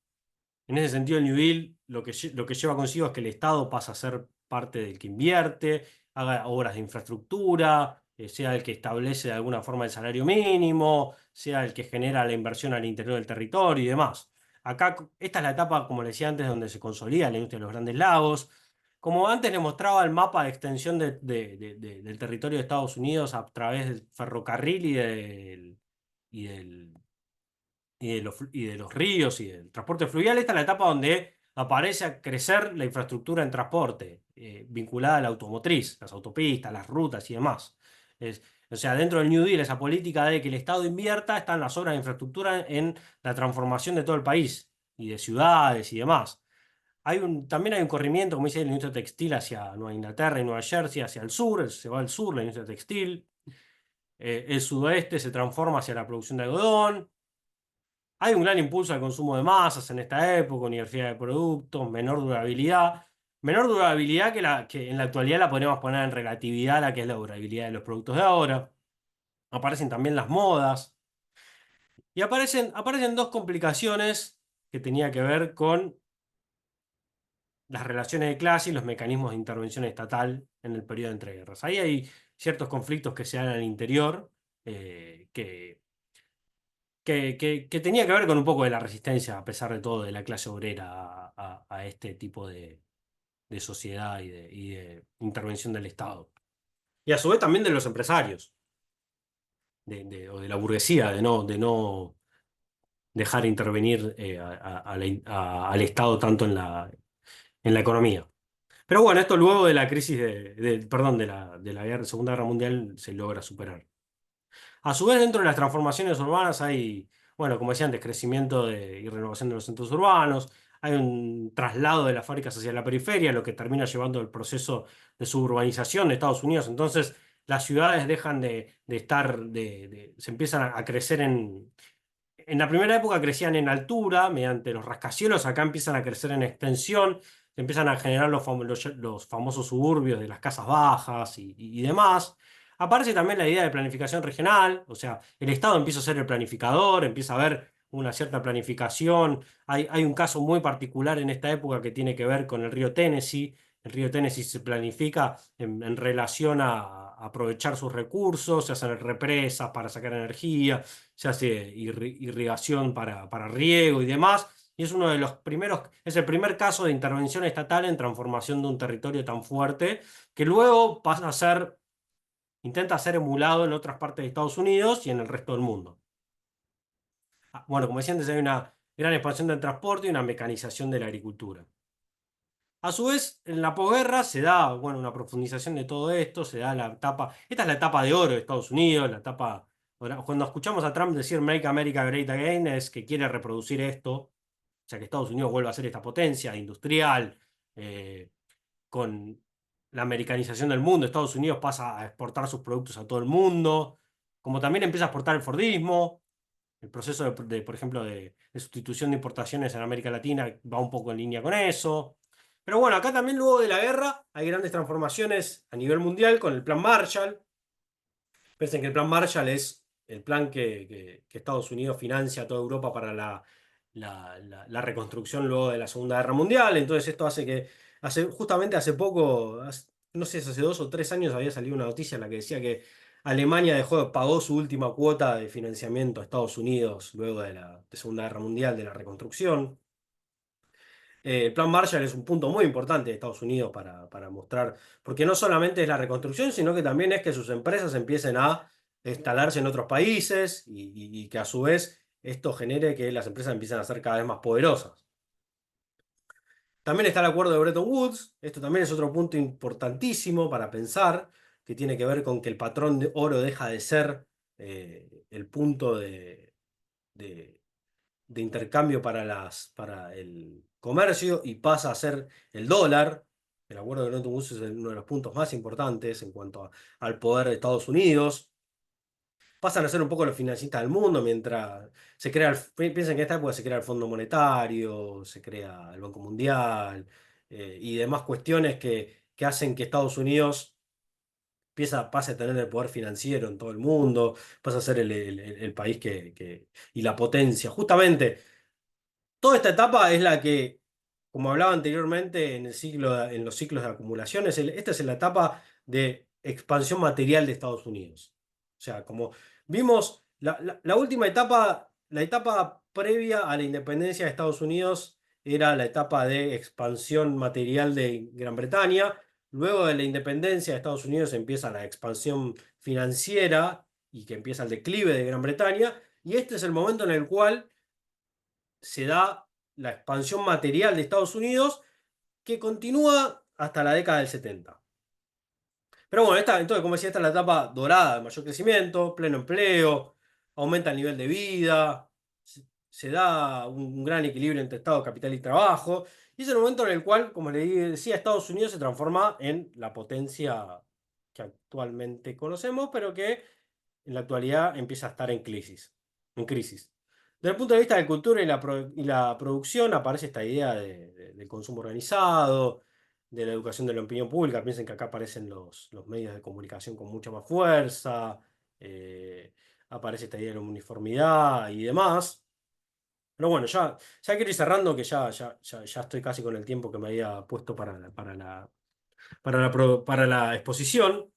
En ese sentido, el New Deal lo que lleva consigo es que el Estado pasa a ser parte del que invierte, haga obras de infraestructura, sea el que establece de alguna forma el salario mínimo, sea el que genera la inversión al interior del territorio y demás. Acá, esta es la etapa, como le decía antes, donde se consolida la industria de los grandes lagos. Como antes le mostraba el mapa de extensión del territorio de Estados Unidos a través del ferrocarril y del y de los ríos y del transporte fluvial, esta es la etapa donde aparece a crecer la infraestructura en transporte, vinculada a la automotriz, las autopistas, las rutas y demás. Es, o sea, dentro del New Deal, esa política de que el Estado invierta, están las obras de infraestructura en la transformación de todo el país y de ciudades y demás. También hay un corrimiento, como dice, la industria textil hacia Nueva Inglaterra y Nueva Jersey, hacia el sur, se va al sur la industria textil. El sudoeste se transforma hacia la producción de algodón. Hay un gran impulso al consumo de masas en esta época, universidad de productos, menor durabilidad. Menor durabilidad que en la actualidad la podemos poner en relatividad a la que es la durabilidad de los productos de ahora. Aparecen también las modas. Y aparecen dos complicaciones que tenía que ver con las relaciones de clase y los mecanismos de intervención estatal en el periodo de entreguerras. Ahí hay ciertos conflictos que se dan al interior, que tenía que ver con un poco de la resistencia, a pesar de todo, de la clase obrera a este tipo de sociedad y de intervención del Estado. Y a su vez también de los empresarios, o de la burguesía, de no dejar intervenir al Estado tanto en la economía. Pero bueno, esto luego de la crisis perdón, de la Segunda Guerra Mundial se logra superar. A su vez, dentro de las transformaciones urbanas hay, bueno, como decía antes, crecimiento y renovación de los centros urbanos, hay un traslado de las fábricas hacia la periferia, lo que termina llevando el proceso de suburbanización de Estados Unidos. Entonces, las ciudades dejan de estar, se empiezan a crecer en la primera época crecían en altura, mediante los rascacielos, acá empiezan a crecer en extensión, se empiezan a generar los famosos suburbios de las casas bajas y demás. Aparece también la idea de planificación regional, o sea, el Estado empieza a ser el planificador, empieza a haber una cierta planificación. Hay un caso muy particular en esta época que tiene que ver con el río Tennessee. El río Tennessee se planifica en relación a aprovechar sus recursos, se hacen represas para sacar energía, se hace irrigación para riego y demás. Y es uno de los primeros, es el primer caso de intervención estatal en transformación de un territorio tan fuerte, que luego intenta ser emulado en otras partes de Estados Unidos y en el resto del mundo. Bueno, como decía antes, hay una gran expansión del transporte y una mecanización de la agricultura. A su vez, en la posguerra se da, bueno, una profundización de todo esto, se da la etapa, esta es la etapa de oro de Estados Unidos, la etapa, cuando escuchamos a Trump decir Make America Great Again, es que quiere reproducir esto, o sea, que Estados Unidos vuelva a ser esta potencia industrial, eh, con la americanización del mundo, Estados Unidos pasa a exportar sus productos a todo el mundo, como también empieza a exportar el Fordismo, el proceso por ejemplo, de sustitución de importaciones en América Latina va un poco en línea con eso. Pero bueno, acá también luego de la guerra hay grandes transformaciones a nivel mundial con el Plan Marshall. Piensen que el plan Marshall es el plan que Estados Unidos financia a toda Europa para la reconstrucción luego de la Segunda Guerra Mundial. Entonces esto hace que, justamente hace poco, no sé si hace 2 o 3 años había salido una noticia en la que decía que Alemania pagó su última cuota de financiamiento a Estados Unidos luego de la Segunda Guerra Mundial, de la reconstrucción. El Plan Marshall es un punto muy importante de Estados Unidos para mostrar, porque no solamente es la reconstrucción, sino que también es que sus empresas empiecen a instalarse en otros países y que a su vez esto genere que las empresas empiecen a ser cada vez más poderosas. También está el acuerdo de Bretton Woods, esto también es otro punto importantísimo para pensar, que tiene que ver con que el patrón de oro deja de ser el punto de de intercambio para el comercio y pasa a ser el dólar. El acuerdo de Bretton Woods es uno de los puntos más importantes en cuanto al poder de Estados Unidos. Pasan a ser un poco los financistas del mundo mientras se crea, piensen que en esta época se crea el Fondo Monetario, se crea el Banco Mundial y demás cuestiones que hacen que Estados Unidos pase a tener el poder financiero en todo el mundo, pasa a ser el país y la potencia. Justamente toda esta etapa es la que, como hablaba anteriormente en los ciclos de acumulación, esta es la etapa de expansión material de Estados Unidos. O sea, como vimos, la última etapa, la etapa previa a la independencia de Estados Unidos era la etapa de expansión material de Gran Bretaña. Luego de la independencia de Estados Unidos empieza la expansión financiera y que empieza el declive de Gran Bretaña. Y este es el momento en el cual se da la expansión material de Estados Unidos que continúa hasta la década del 70. Pero bueno, entonces, como decía, esta es la etapa dorada de mayor crecimiento, pleno empleo, aumenta el nivel de vida, se da un gran equilibrio entre Estado, capital y trabajo, y es el momento en el cual, como le decía, Estados Unidos se transforma en la potencia que actualmente conocemos, pero que en la actualidad empieza a estar en crisis. En crisis. Desde el punto de vista de cultura y la producción aparece esta idea del consumo organizado, de la educación de la opinión pública. Piensen que acá aparecen los medios de comunicación con mucha más fuerza, eh, aparece esta idea de la uniformidad y demás. Pero bueno, ya quiero ir cerrando, que ya estoy casi con el tiempo que me había puesto para la exposición.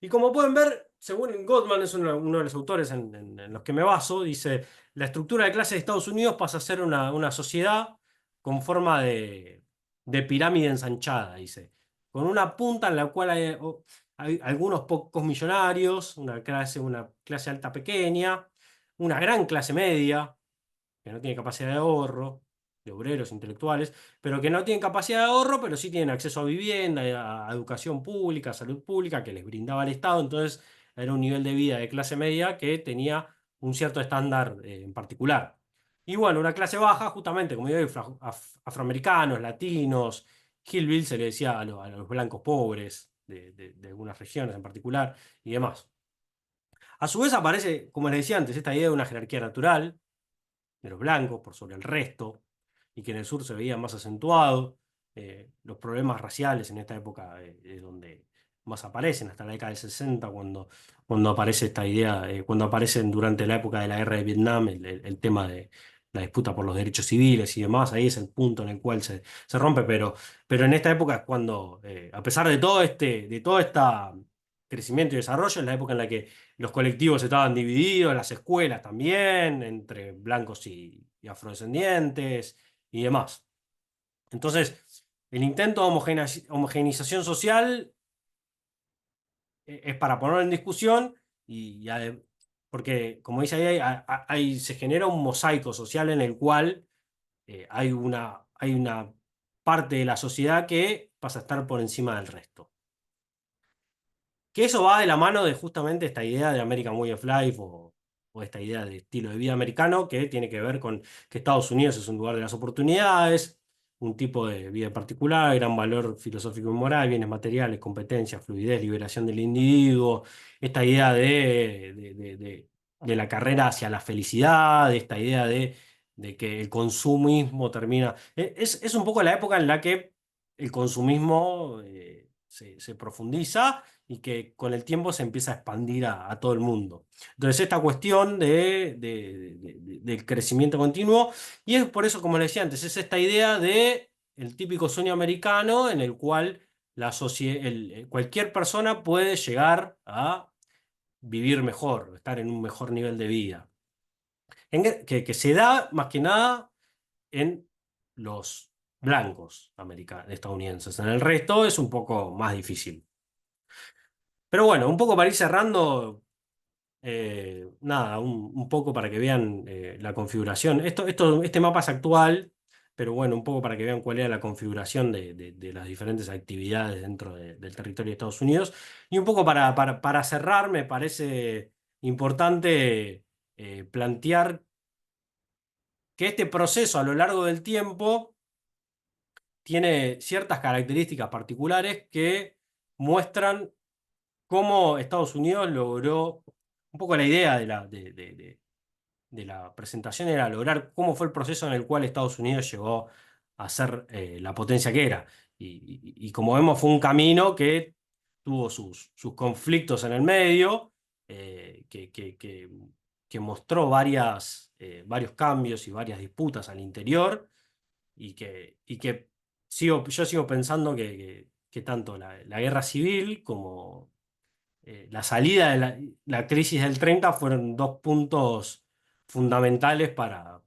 Y como pueden ver, según Gottman, es uno de los autores en los que me baso, dice, la estructura de clase de Estados Unidos pasa a ser una sociedad con forma de pirámide ensanchada, dice, con una punta en la cual hay algunos pocos millonarios, una clase alta pequeña, una gran clase media, que no tiene capacidad de ahorro, de obreros intelectuales, pero que no tienen capacidad de ahorro, pero sí tienen acceso a vivienda, a educación pública, a salud pública, que les brindaba el Estado. Entonces era un nivel de vida de clase media que tenía un cierto estándar en particular. Y bueno, una clase baja, justamente, como digo, afroamericanos, latinos, hillbilly se le decía a los blancos pobres de algunas regiones en particular y demás. A su vez aparece, como les decía antes, esta idea de una jerarquía natural de los blancos por sobre el resto, y que en el sur se veía más acentuado. Los problemas raciales en esta época es donde más aparecen, hasta la década del 60, cuando aparece esta idea, cuando aparecen durante la época de la guerra de Vietnam, el tema de la disputa por los derechos civiles y demás, ahí es el punto en el cual se rompe, pero en esta época es cuando, a pesar de todo este crecimiento y desarrollo, es la época en la que los colectivos estaban divididos, las escuelas también, entre blancos y afrodescendientes y demás. Entonces, el intento de homogeneización social es para ponerlo en discusión porque, como dice ahí, se genera un mosaico social en el cual hay una parte de la sociedad que pasa a estar por encima del resto. Que eso va de la mano de justamente esta idea de American Way of Life o esta idea de estilo de vida americano que tiene que ver con que Estados Unidos es un lugar de las oportunidades, un tipo de vida particular, gran valor filosófico y moral, bienes materiales, competencia, fluidez, liberación del individuo, esta idea de la carrera hacia la felicidad, de esta idea de que el consumismo termina. Es un poco la época en la que el consumismo se profundiza y que con el tiempo se empieza a expandir a todo el mundo. Entonces, esta cuestión del crecimiento continuo, y es por eso, como les decía antes, es esta idea de el típico sueño americano en el cual cualquier persona puede llegar a vivir mejor, estar en un mejor nivel de vida. Que se da más que nada en los blancos estadounidenses. En el resto es un poco más difícil. Pero bueno, un poco para ir cerrando, nada, un poco para que vean la configuración. Este mapa es actual, pero bueno, un poco para que vean cuál era la configuración de las diferentes actividades dentro del territorio de Estados Unidos. Y un poco para cerrar, me parece importante plantear que este proceso a lo largo del tiempo tiene ciertas características particulares que muestran cómo Estados Unidos logró, un poco la idea de la presentación era lograr cómo fue el proceso en el cual Estados Unidos llegó a ser la potencia que era. Y como vemos, fue un camino que tuvo sus conflictos en el medio, eh, que, que- que- que mostró varios cambios y varias disputas al interior y que yo sigo pensando que tanto la guerra civil como la salida de la crisis del 30 fueron dos puntos fundamentales para,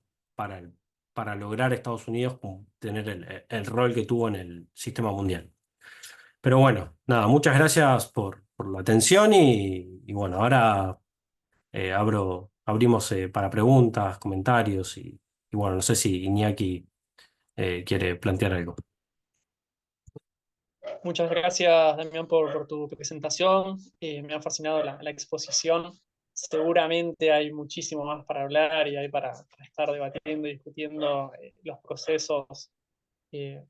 el- para lograr Estados Unidos tener el rol que tuvo en el sistema mundial. Pero bueno, nada, muchas gracias por la atención y bueno, ahora abrimos para preguntas, comentarios y bueno, no sé si Iñaki quiere plantear algo. Muchas gracias, Damián, por tu presentación. Me ha fascinado la exposición. Seguramente hay muchísimo más para hablar y hay para estar debatiendo y discutiendo los procesos eh,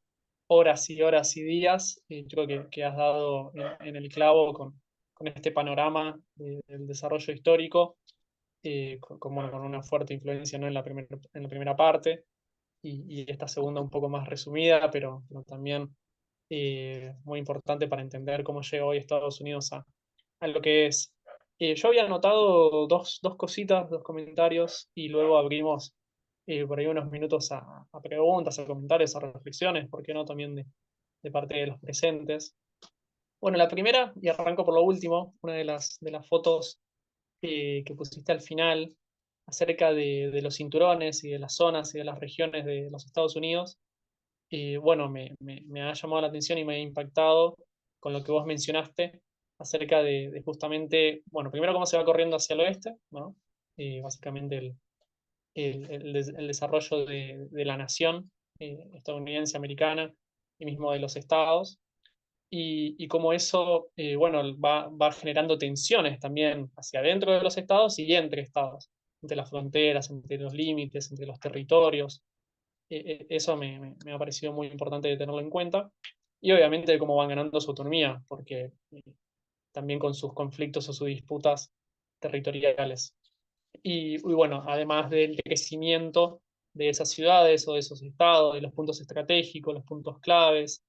horas y horas y días. Yo creo que has dado en el clavo con este panorama del desarrollo histórico, bueno, con una fuerte influencia, ¿no? En la primera parte y esta segunda un poco más resumida, pero también muy importante para entender cómo llega hoy Estados Unidos a lo que es. Yo había anotado dos cositas, dos comentarios, y luego abrimos por ahí unos minutos a preguntas, a comentarios, a reflexiones, ¿por qué no? También de parte de los presentes. Bueno, la primera, y arranco por lo último, una de las fotos que pusiste al final acerca de los cinturones y de las zonas y de las regiones de los Estados Unidos, bueno, me ha llamado la atención y me ha impactado con lo que vos mencionaste acerca de justamente, bueno, primero cómo se va corriendo hacia el oeste, ¿no? Básicamente el desarrollo de la nación estadounidense, americana y mismo de los estados, y cómo eso, bueno, va generando tensiones también hacia adentro de los estados y entre estados, entre las fronteras, entre los límites, entre los territorios. Eso me ha parecido muy importante de tenerlo en cuenta. Y obviamente cómo van ganando su autonomía, porque también con sus conflictos o sus disputas territoriales. Y bueno, además del crecimiento de esas ciudades o de esos estados, de los puntos estratégicos, los puntos claves,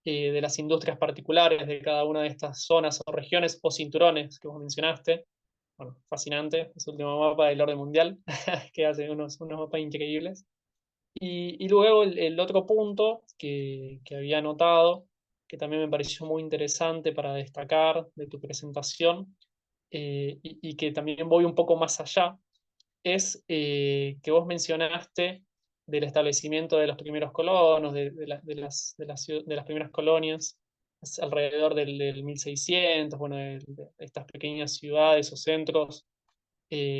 de las industrias particulares de cada una de estas zonas o regiones o cinturones que vos mencionaste. Bueno, fascinante, ese último mapa del orden mundial, que hace unos mapas increíbles. Y luego el otro punto que había notado, que también me pareció muy interesante para destacar de tu presentación, y que también voy un poco más allá, es que vos mencionaste del establecimiento de los primeros colonos, de las primeras colonias, alrededor del 1600, bueno, de estas pequeñas ciudades o centros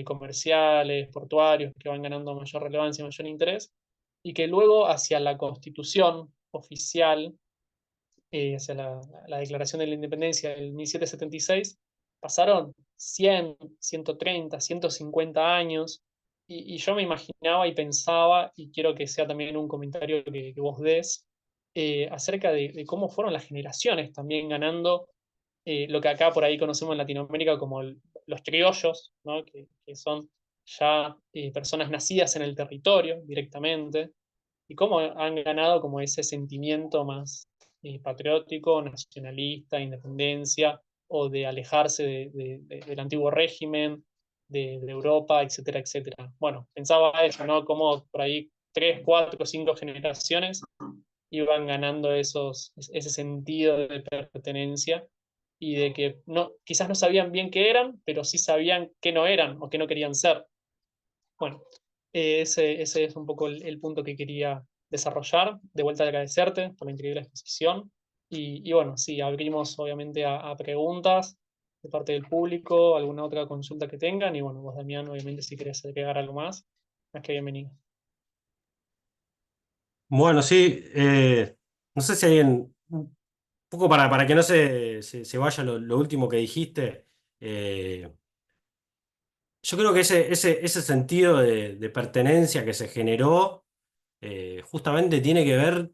comerciales, portuarios, que van ganando mayor relevancia, mayor interés, y que luego hacia la constitución oficial, hacia la Declaración de la Independencia del 1776, pasaron 100, 130, 150 años, y yo me imaginaba y pensaba, y quiero que sea también un comentario que vos des, acerca de cómo fueron las generaciones también ganando lo que acá por ahí conocemos en Latinoamérica como los criollos, ¿no? Que son ya personas nacidas en el territorio directamente, y cómo han ganado como ese sentimiento más patriótico, nacionalista, independencia, o de alejarse del antiguo régimen, de Europa, etcétera, etcétera. Bueno, pensaba eso, ¿no? Como por ahí 3, 4, 5 generaciones iban ganando ese sentido de pertenencia y de que no, quizás no sabían bien qué eran, pero sí sabían qué no eran o qué no querían ser. Bueno, ese es un poco el punto que quería desarrollar. De vuelta, agradecerte por la increíble exposición. Y bueno, sí, abrimos obviamente a preguntas de parte del público, alguna otra consulta que tengan. Y bueno, vos, Damián, obviamente, si querés agregar algo más que bienvenido. Bueno, sí, no sé si alguien, un poco para que no se vaya lo último que dijiste, yo creo que ese sentido de pertenencia que se generó justamente tiene que ver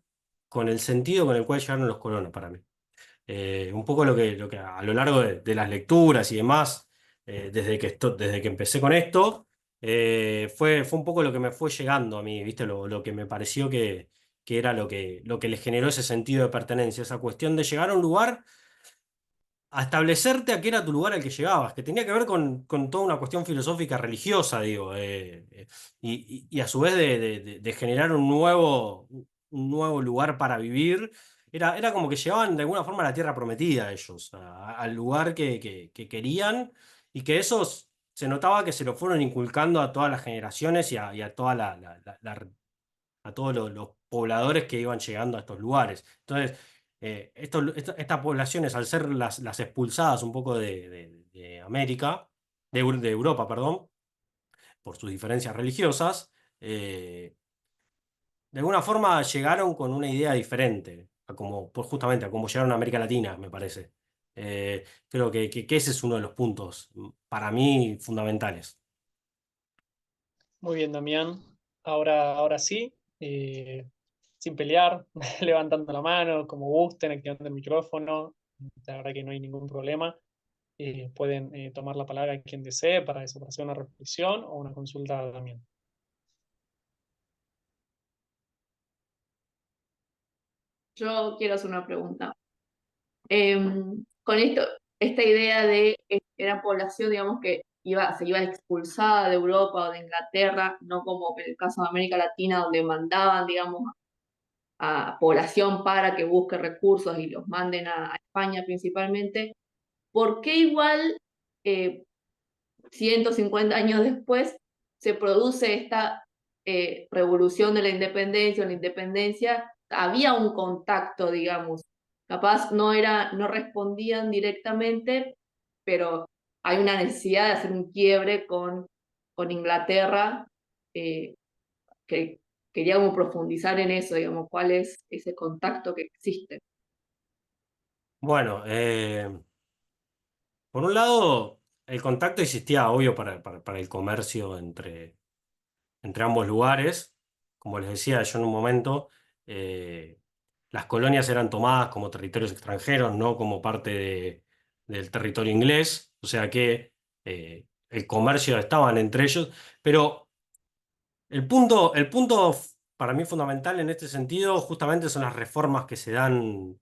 con el sentido con el cual llegaron los colonos para mí. Un poco lo que a lo largo de las lecturas y demás, desde que empecé con esto, fue un poco lo que me fue llegando a mí, ¿viste? Lo que me pareció que era lo que les generó ese sentido de pertenencia, esa cuestión de llegar a un lugar a establecerte a qué era tu lugar al que llegabas, que tenía que ver con toda una cuestión filosófica religiosa, digo, y a su vez de generar un nuevo lugar para vivir. Era como que llevaban de alguna forma a la tierra prometida ellos, al lugar que querían, y que esos se notaba que se lo fueron inculcando a todas las generaciones y a toda a todos los pobladores que iban llegando a estos lugares. Entonces, estas poblaciones, al ser las expulsadas un poco de América, de Europa, perdón, por sus diferencias religiosas, de alguna forma llegaron con una idea diferente, justamente a cómo llegaron a América Latina, me parece. Creo que ese es uno de los puntos, para mí, fundamentales. Muy bien, Damián. Ahora sí, sin pelear, levantando la mano, como gusten, activando el micrófono. La verdad que no hay ningún problema. Pueden tomar la palabra quien desee para eso, para hacer una reflexión o una consulta también. Yo quiero hacer una pregunta. Con esto, esta idea de que era población, digamos, que se iba expulsada de Europa o de Inglaterra, no como en el caso de América Latina, donde mandaban, digamos, a población para que busque recursos y los manden a España principalmente. ¿Por qué igual, eh, 150 años después, se produce esta revolución de la independencia o la independencia? Había un contacto, digamos, capaz no respondían directamente, pero hay una necesidad de hacer un quiebre con Inglaterra, eh, que queríamos profundizar en eso, digamos, cuál es ese contacto que existe. Bueno, por un lado, el contacto existía, obvio, para el comercio entre ambos lugares. Como les decía yo en un momento, eh, las colonias eran tomadas como territorios extranjeros, no como parte del territorio inglés, o sea que el comercio estaban entre ellos, pero el punto para mí fundamental en este sentido justamente son las reformas que se dan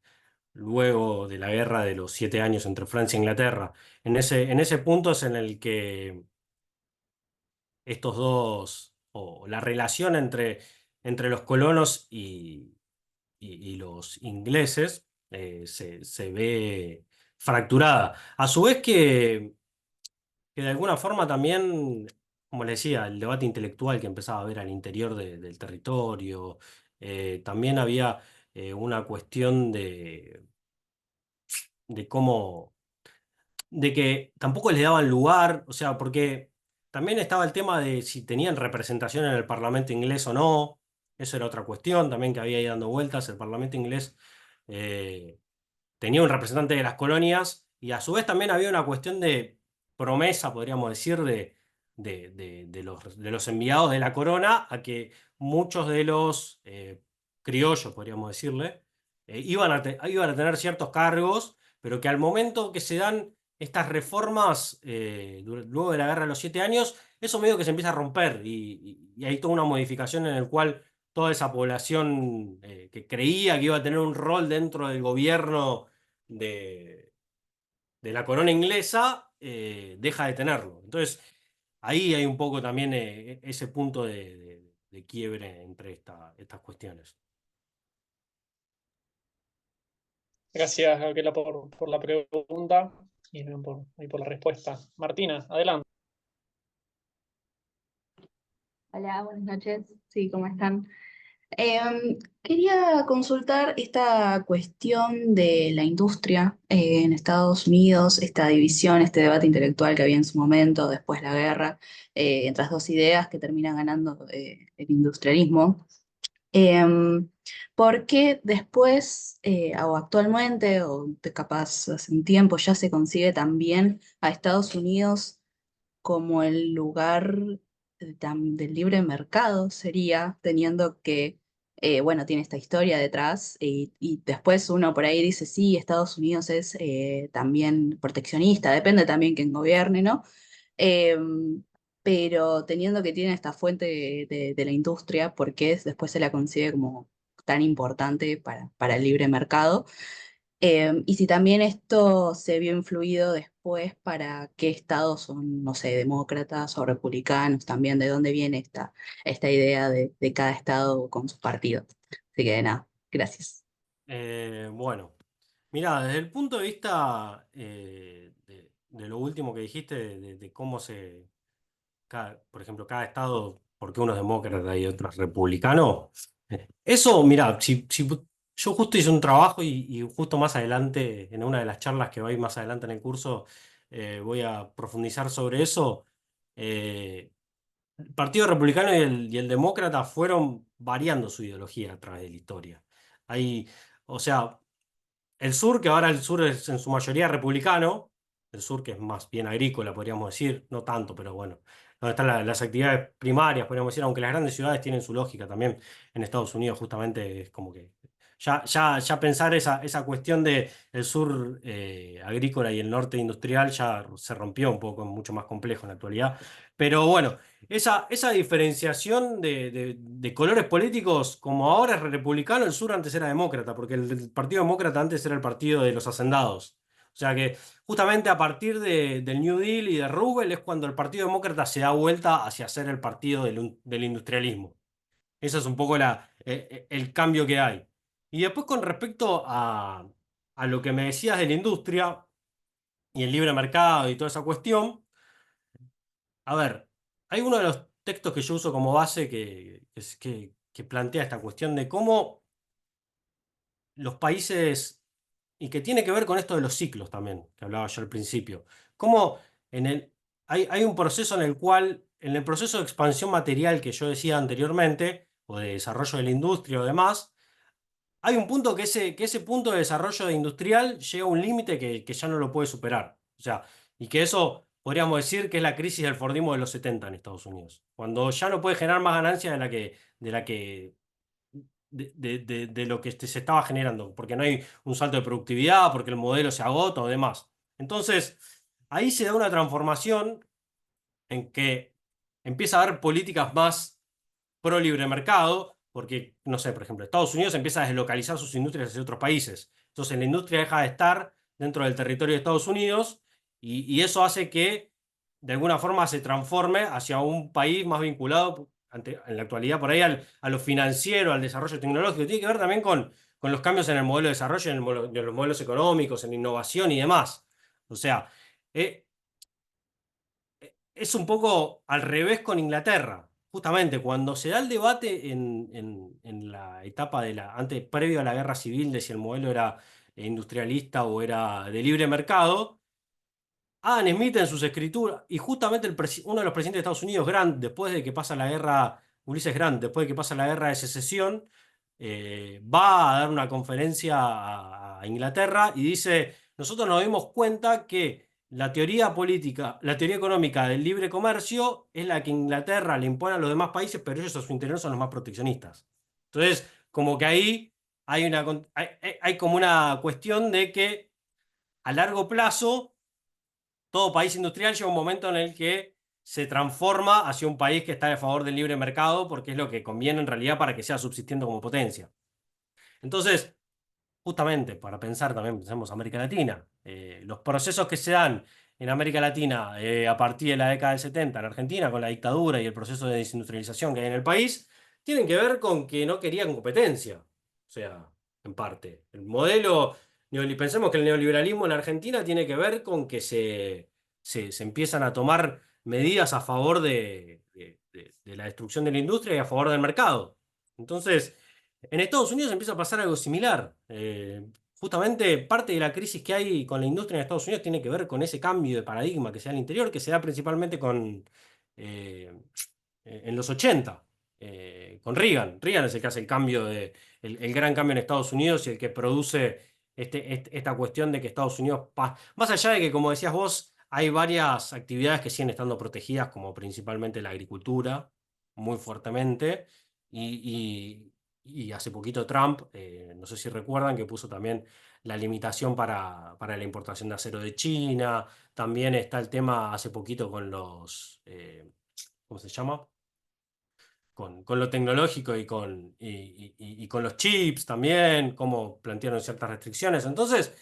luego de la guerra de los 7 años entre Francia e Inglaterra. En ese punto es en el que estos dos, o la relación entre los colonos y los ingleses, se ve fracturada. A su vez que de alguna forma también, como les decía, el debate intelectual que empezaba a haber al interior del territorio, también había una cuestión de cómo de que tampoco les daban lugar, o sea, porque también estaba el tema de si tenían representación en el Parlamento inglés o no, eso era otra cuestión también que había ahí dando vueltas. El Parlamento inglés eh, tenía un representante de las colonias, y a su vez también había una cuestión de promesa, podríamos decir, de los enviados de la corona a que muchos de los criollos, podríamos decirle, iban a tener ciertos cargos, pero que al momento que se dan estas reformas, luego de la Guerra de los 7 años, eso medio que se empieza a romper, y hay toda una modificación en el cual toda esa población que creía que iba a tener un rol dentro del gobierno de la corona inglesa, deja de tenerlo. Entonces, ahí hay un poco también ese punto de quiebre entre estas cuestiones. Gracias, Gabriela, por la pregunta y por la respuesta. Martina, adelante. Hola, buenas noches. Sí, ¿cómo están? Quería consultar esta cuestión de la industria en Estados Unidos, esta división, este debate intelectual que había en su momento, después la guerra, entre las dos ideas que terminan ganando el industrialismo. Porque después, o actualmente, o capaz hace un tiempo, ya se consigue también a Estados Unidos como el lugar del libre mercado sería, teniendo que, bueno, tiene esta historia detrás y después uno por ahí dice, sí, Estados Unidos es también proteccionista, depende también quién gobierne, ¿no? Eh, pero teniendo que tiene esta fuente de la industria, ¿por qué después se la consigue como tan importante para el libre mercado? Y si también esto se vio influido después para qué estados son, no sé, demócratas o republicanos, también de dónde viene esta idea de cada estado con sus partidos. Así que nada, gracias. Bueno, mira, desde el punto de vista de lo último que dijiste, de cómo por ejemplo, cada estado, porque uno es demócrata y otro es republicano, eso, mira, yo justo hice un trabajo y justo más adelante, en una de las charlas que va a ir más adelante en el curso, voy a profundizar sobre eso. eh, el Partido Republicano y el Demócrata fueron variando su ideología a través de la historia. Hay, o sea, el sur, que ahora el sur es en su mayoría republicano, el sur que es más bien agrícola, podríamos decir, no tanto, pero bueno, donde están las actividades primarias, podríamos decir, aunque las grandes ciudades tienen su lógica también, en Estados Unidos justamente es como que ya pensar esa cuestión de el sur agrícola y el norte industrial ya se rompió un poco, es mucho más complejo en la actualidad. Pero bueno, esa diferenciación de colores políticos, como ahora es republicano, el sur antes era demócrata, porque el Partido Demócrata antes era el partido de los hacendados. O sea que justamente a partir del New Deal y de Roosevelt es cuando el Partido Demócrata se da vuelta hacia ser el partido del industrialismo. Ese es un poco el cambio que hay. Y después con respecto a lo que me decías de la industria y el libre mercado y toda esa cuestión. A ver, hay uno de los textos que yo uso como base que plantea esta cuestión de cómo los países, y que tiene que ver con esto de los ciclos también, que hablaba yo al principio, cómo hay un proceso en el cual, en el proceso de expansión material que yo decía anteriormente, o de desarrollo de la industria o demás, hay un punto que ese punto de desarrollo industrial llega a un límite que ya no lo puede superar. O sea, y que eso podríamos decir que es la crisis del Fordismo de los 70 en Estados Unidos. Cuando ya no puede generar más ganancias de lo que se estaba generando, porque no hay un salto de productividad, porque el modelo se agota o demás. Entonces, ahí se da una transformación en que empieza a haber políticas más pro libre mercado, porque, no sé, por ejemplo, Estados Unidos empieza a deslocalizar sus industrias hacia otros países. Entonces, la industria deja de estar dentro del territorio de Estados Unidos y eso hace que, de alguna forma, se transforme hacia un país más vinculado, en la actualidad, por ahí a lo financiero, al desarrollo tecnológico. Tiene que ver también con los cambios en el modelo de desarrollo, de los modelos económicos, en innovación y demás. O sea, eh, es un poco al revés con Inglaterra. Justamente cuando se da el debate en la etapa previo a la guerra civil de si el modelo era industrialista o era de libre mercado, Adam Smith en sus escrituras, y justamente uno de los presidentes de Estados Unidos, Grant, después de que pasa la guerra, Ulysses Grant, después de que pasa la guerra de secesión, va a dar una conferencia a Inglaterra y dice, nosotros nos dimos cuenta que la teoría política, la teoría económica del libre comercio es la que Inglaterra le impone a los demás países, pero ellos a su interior son los más proteccionistas. Entonces, como que ahí hay como una cuestión de que a largo plazo todo país industrial llega un momento en el que se transforma hacia un país que está a favor del libre mercado porque es lo que conviene en realidad para que sea subsistiendo como potencia. Entonces, justamente para pensar también, pensemos América Latina, los procesos que se dan en América Latina a partir de la década del 70 en Argentina, con la dictadura y el proceso de desindustrialización que hay en el país, tienen que ver con que no querían competencia. O sea, en parte. El modelo, pensemos que el neoliberalismo en Argentina tiene que ver con que se empiezan a tomar medidas a favor de la destrucción de la industria y a favor del mercado. Entonces, en Estados Unidos empieza a pasar algo similar. Justamente parte de la crisis que hay con la industria en Estados Unidos tiene que ver con ese cambio de paradigma que se da al interior, que se da principalmente eh, en los 80, con Reagan. Reagan es el que hace el cambio el gran cambio en Estados Unidos y el que produce esta cuestión de que Estados Unidos, más allá de que, como decías vos, hay varias actividades que siguen estando protegidas, como principalmente la agricultura, muy fuertemente, y hace poquito Trump, no sé si recuerdan, que puso también la limitación para la importación de acero de China. También está el tema hace poquito con ¿cómo se llama? Con lo tecnológico y con los chips también, cómo plantearon ciertas restricciones. Entonces,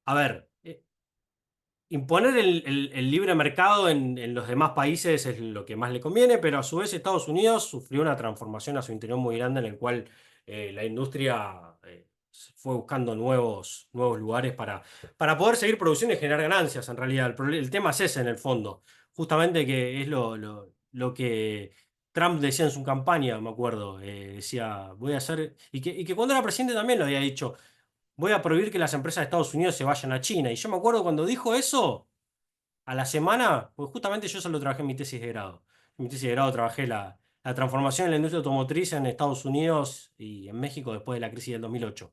a ver, imponer el libre mercado en los demás países es lo que más le conviene, pero a su vez Estados Unidos sufrió una transformación a su interior muy grande en el cual la industria fue buscando nuevos lugares para poder seguir produciendo y generar ganancias. En realidad, el tema es ese en el fondo. Justamente que es lo que Trump decía en su campaña, me acuerdo. Decía, voy a hacer. Y que cuando era presidente también lo había dicho, voy a prohibir que las empresas de Estados Unidos se vayan a China. Y yo me acuerdo cuando dijo eso, a la semana, pues justamente yo solo trabajé en mi tesis de grado. En mi tesis de grado trabajé la transformación en la industria automotriz en Estados Unidos y en México después de la crisis del 2008.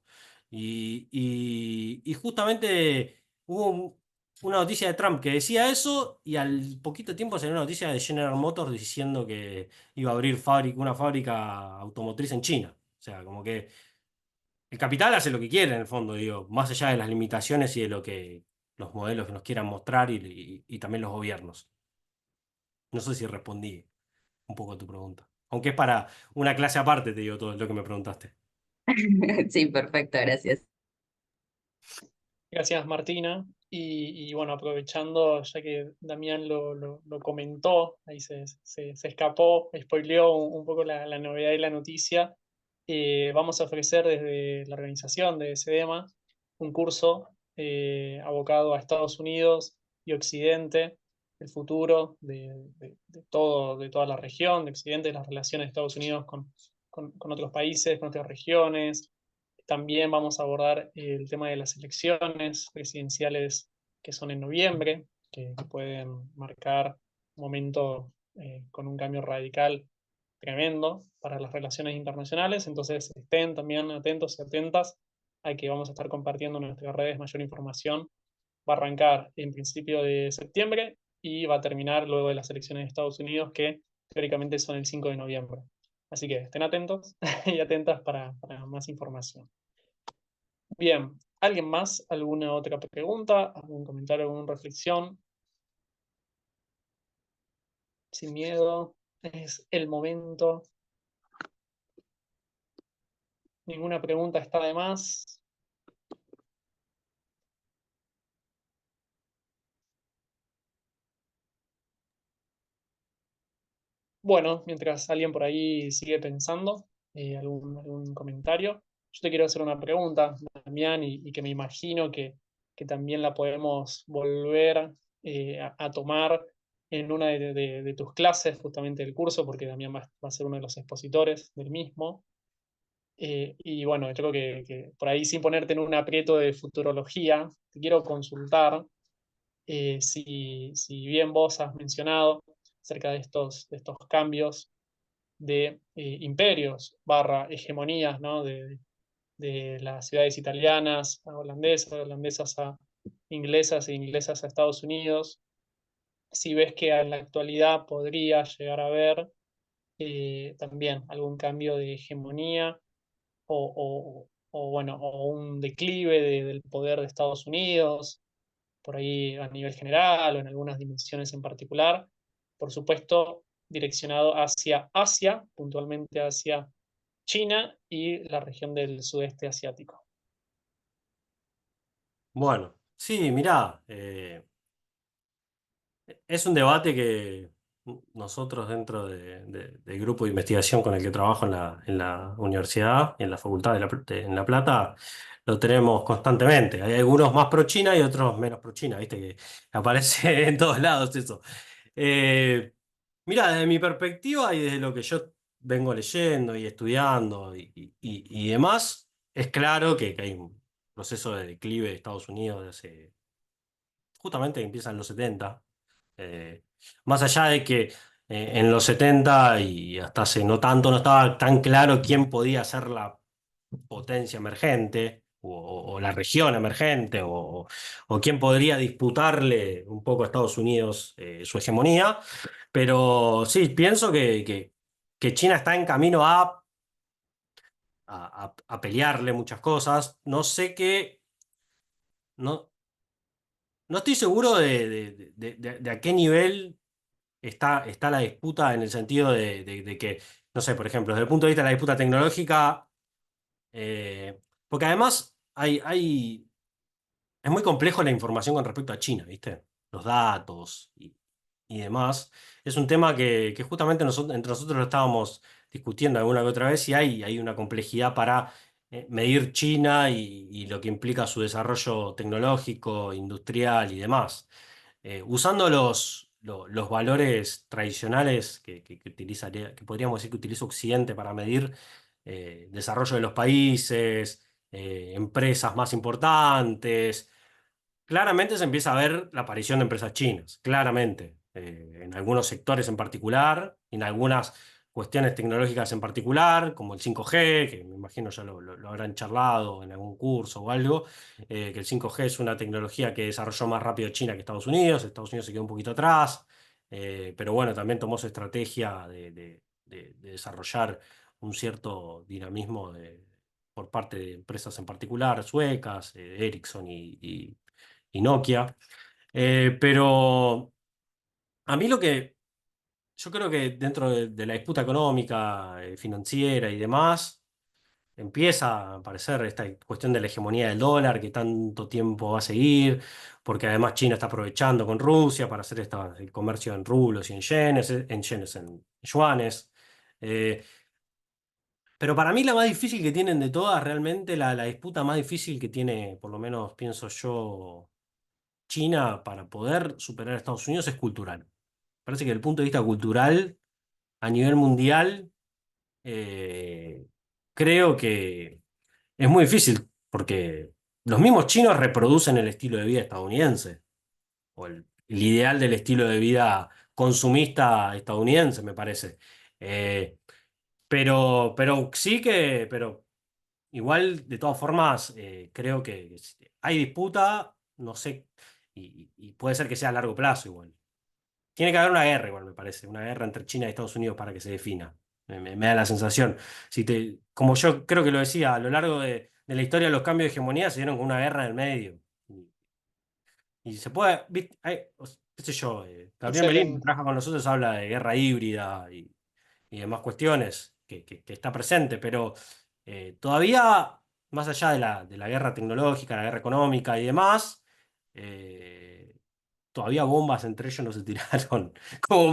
Y justamente hubo una noticia de Trump que decía eso y al poquito tiempo salió una noticia de General Motors diciendo que iba a abrir una fábrica automotriz en China. O sea, como que el capital hace lo que quiere en el fondo, digo, más allá de las limitaciones y de lo que los modelos que nos quieran mostrar y también los gobiernos. No sé si respondí un poco a tu pregunta. Aunque es para una clase aparte, te digo todo lo que me preguntaste. Sí, perfecto, gracias. Gracias, Martina. Y bueno, aprovechando, ya que Damián lo comentó, ahí se escapó, spoileó un poco la novedad y la noticia. Vamos a ofrecer desde la organización de SEDEMA un curso abocado a Estados Unidos y Occidente, el futuro de todo, de toda la región, de Occidente, las relaciones de Estados Unidos con otros países, con otras regiones. También vamos a abordar el tema de las elecciones presidenciales que son en noviembre, que pueden marcar un momento con un cambio radical tremendo para las relaciones internacionales. Entonces estén también atentos y atentas a que vamos a estar compartiendo en nuestras redes mayor información. Va a arrancar en principio de septiembre y va a terminar luego de las elecciones de Estados Unidos, que teóricamente son el 5 de noviembre. Así que estén atentos y atentas para más información. Bien, ¿alguien más? ¿Alguna otra pregunta? ¿Algún comentario, alguna reflexión? Sin miedo, es el momento. Ninguna pregunta está de más. Bueno, mientras alguien por ahí sigue pensando, algún comentario, yo te quiero hacer una pregunta, Damián, y que me imagino que también la podemos volver a tomar en una de tus clases, justamente del curso, porque Damián va a ser uno de los expositores del mismo. Y bueno, yo creo que por ahí, sin ponerte en un aprieto de futurología, te quiero consultar si bien vos has mencionado acerca de estos cambios de imperios barra hegemonías, ¿no? de las ciudades italianas a holandesas, holandesas a inglesas e inglesas a Estados Unidos, si ves que en la actualidad podría llegar a haber también algún cambio de hegemonía o bueno, o un declive del poder de Estados Unidos, por ahí a nivel general o en algunas dimensiones en particular. Por supuesto, direccionado hacia Asia, puntualmente hacia China y la región del sudeste asiático. Bueno, sí, mirá, es un debate que nosotros dentro del grupo de investigación con el que trabajo en la universidad y en la Facultad en La Plata, lo tenemos constantemente. Hay algunos más pro China y otros menos pro China, viste que aparece en todos lados eso. Eh, Mira, desde mi perspectiva y desde lo que yo vengo leyendo y estudiando y demás, es claro que hay un proceso de declive de Estados Unidos desde justamente que empieza en los 70. eh, Más allá de que en los 70 y hasta hace no tanto no estaba tan claro quién podía ser la potencia emergente o la región emergente o quién podría disputarle un poco a Estados Unidos su hegemonía. Pero sí, pienso que China está en camino a pelearle muchas cosas. No sé qué, no, no estoy seguro de a qué nivel está la disputa en el sentido de que, no sé, por ejemplo, desde el punto de vista de la disputa tecnológica, porque además es muy complejo la información con respecto a China, ¿viste? Los datos y demás. Es un tema que justamente entre nosotros lo estábamos discutiendo alguna que otra vez y hay una complejidad para medir China y lo que implica su desarrollo tecnológico, industrial y demás. Usando los valores tradicionales que podríamos decir que utiliza Occidente para medir desarrollo de los países, empresas más importantes. Claramente se empieza a ver la aparición de empresas chinas, claramente, en algunos sectores en particular, en algunas cuestiones tecnológicas en particular, como el 5G, que me imagino ya lo habrán charlado en algún curso o algo, que el 5G es una tecnología que desarrolló más rápido China que Estados Unidos se quedó un poquito atrás, pero bueno, también tomó su estrategia de desarrollar un cierto dinamismo por parte de empresas en particular, suecas, Ericsson y Nokia. Pero a mí lo que yo creo que dentro de la disputa económica, financiera y demás, empieza a aparecer esta cuestión de la hegemonía del dólar que tanto tiempo va a seguir, porque además China está aprovechando con Rusia para hacer el comercio en rublos y en yuanes. Eh, pero para mí la más difícil que tienen de todas, realmente la disputa más difícil que tiene, por lo menos pienso yo, China para poder superar a Estados Unidos es cultural. Parece que desde el punto de vista cultural, a nivel mundial, eh, creo que es muy difícil, porque los mismos chinos reproducen el estilo de vida estadounidense, o el ideal del estilo de vida consumista estadounidense, me parece. Eh, pero sí pero igual, de todas formas, creo que hay disputa, no sé, y puede ser que sea a largo plazo igual. Tiene que haber una guerra igual, me parece, una guerra entre China y Estados Unidos para que se defina. Me da la sensación. Como yo creo que lo decía, a lo largo de la historia los cambios de hegemonía se dieron con una guerra en el medio. Y se puede, qué sé yo, Gabriel Merino, que Excelente. trabaja con nosotros, habla de guerra híbrida y demás cuestiones que está presente, pero todavía, más allá de la guerra tecnológica, la guerra económica y demás, eh, todavía bombas entre ellos no se tiraron como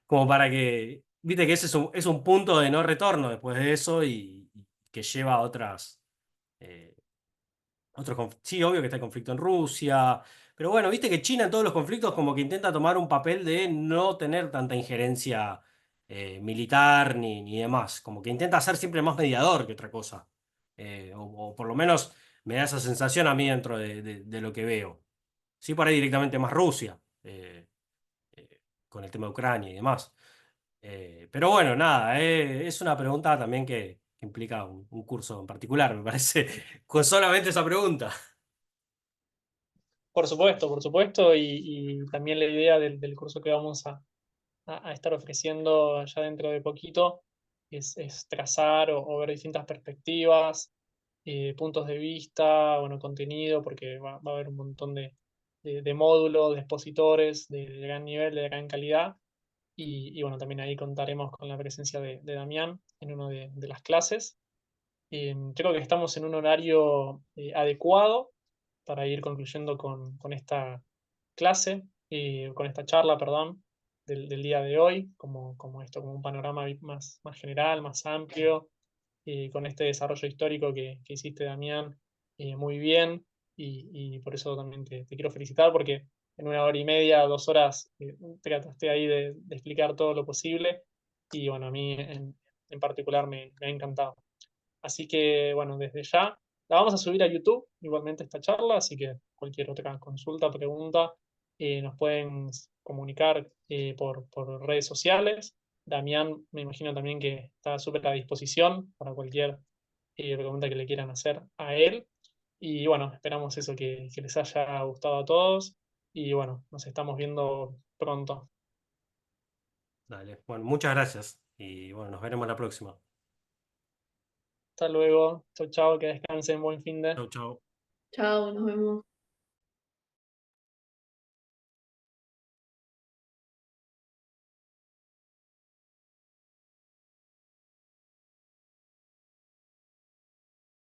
como para que, viste que ese es un punto de no retorno después de eso y que lleva a eh, sí, obvio que está el conflicto en Rusia, pero bueno, viste que China en todos los conflictos como que intenta tomar un papel de no tener tanta injerencia militar ni demás, como que intenta ser siempre más mediador que otra cosa. O por lo menos me da esa sensación a mí dentro de lo que veo. Sí, por ahí directamente más Rusia, con el tema de Ucrania y demás. Pero bueno, nada, es una pregunta también que implica un curso en particular, me parece, con solamente esa pregunta. Por supuesto, y también la idea del curso que vamos a estar ofreciendo ya dentro de poquito es trazar o ver distintas perspectivas, puntos de vista, bueno, contenido, porque va a haber un montón de módulos, de expositores de gran nivel, de gran calidad. Bueno, también ahí contaremos con la presencia de Damián en una de las clases. Creo que estamos en un horario adecuado para ir concluyendo con esta clase, con esta charla, perdón, del día de hoy, como esto, como un panorama más general, más amplio, con este desarrollo histórico que hiciste, Damián, muy bien, y por eso también te quiero felicitar, porque en 1 hora y media, 2 horas, trataste ahí de explicar todo lo posible, y bueno, a mí en particular me ha encantado. Así que, bueno, desde ya la vamos a subir a YouTube, igualmente esta charla, así que cualquier otra consulta, pregunta, nos pueden comunicar por redes sociales. Damián, me imagino también que está súper a disposición para cualquier pregunta que le quieran hacer a él. Y bueno, esperamos eso, que les haya gustado a todos. Y bueno, nos estamos viendo pronto. Dale. Bueno, muchas gracias. Y bueno, nos veremos la próxima. Hasta luego. Chau, chau, que descansen. Buen fin de. Chau, chau. Chao, nos vemos.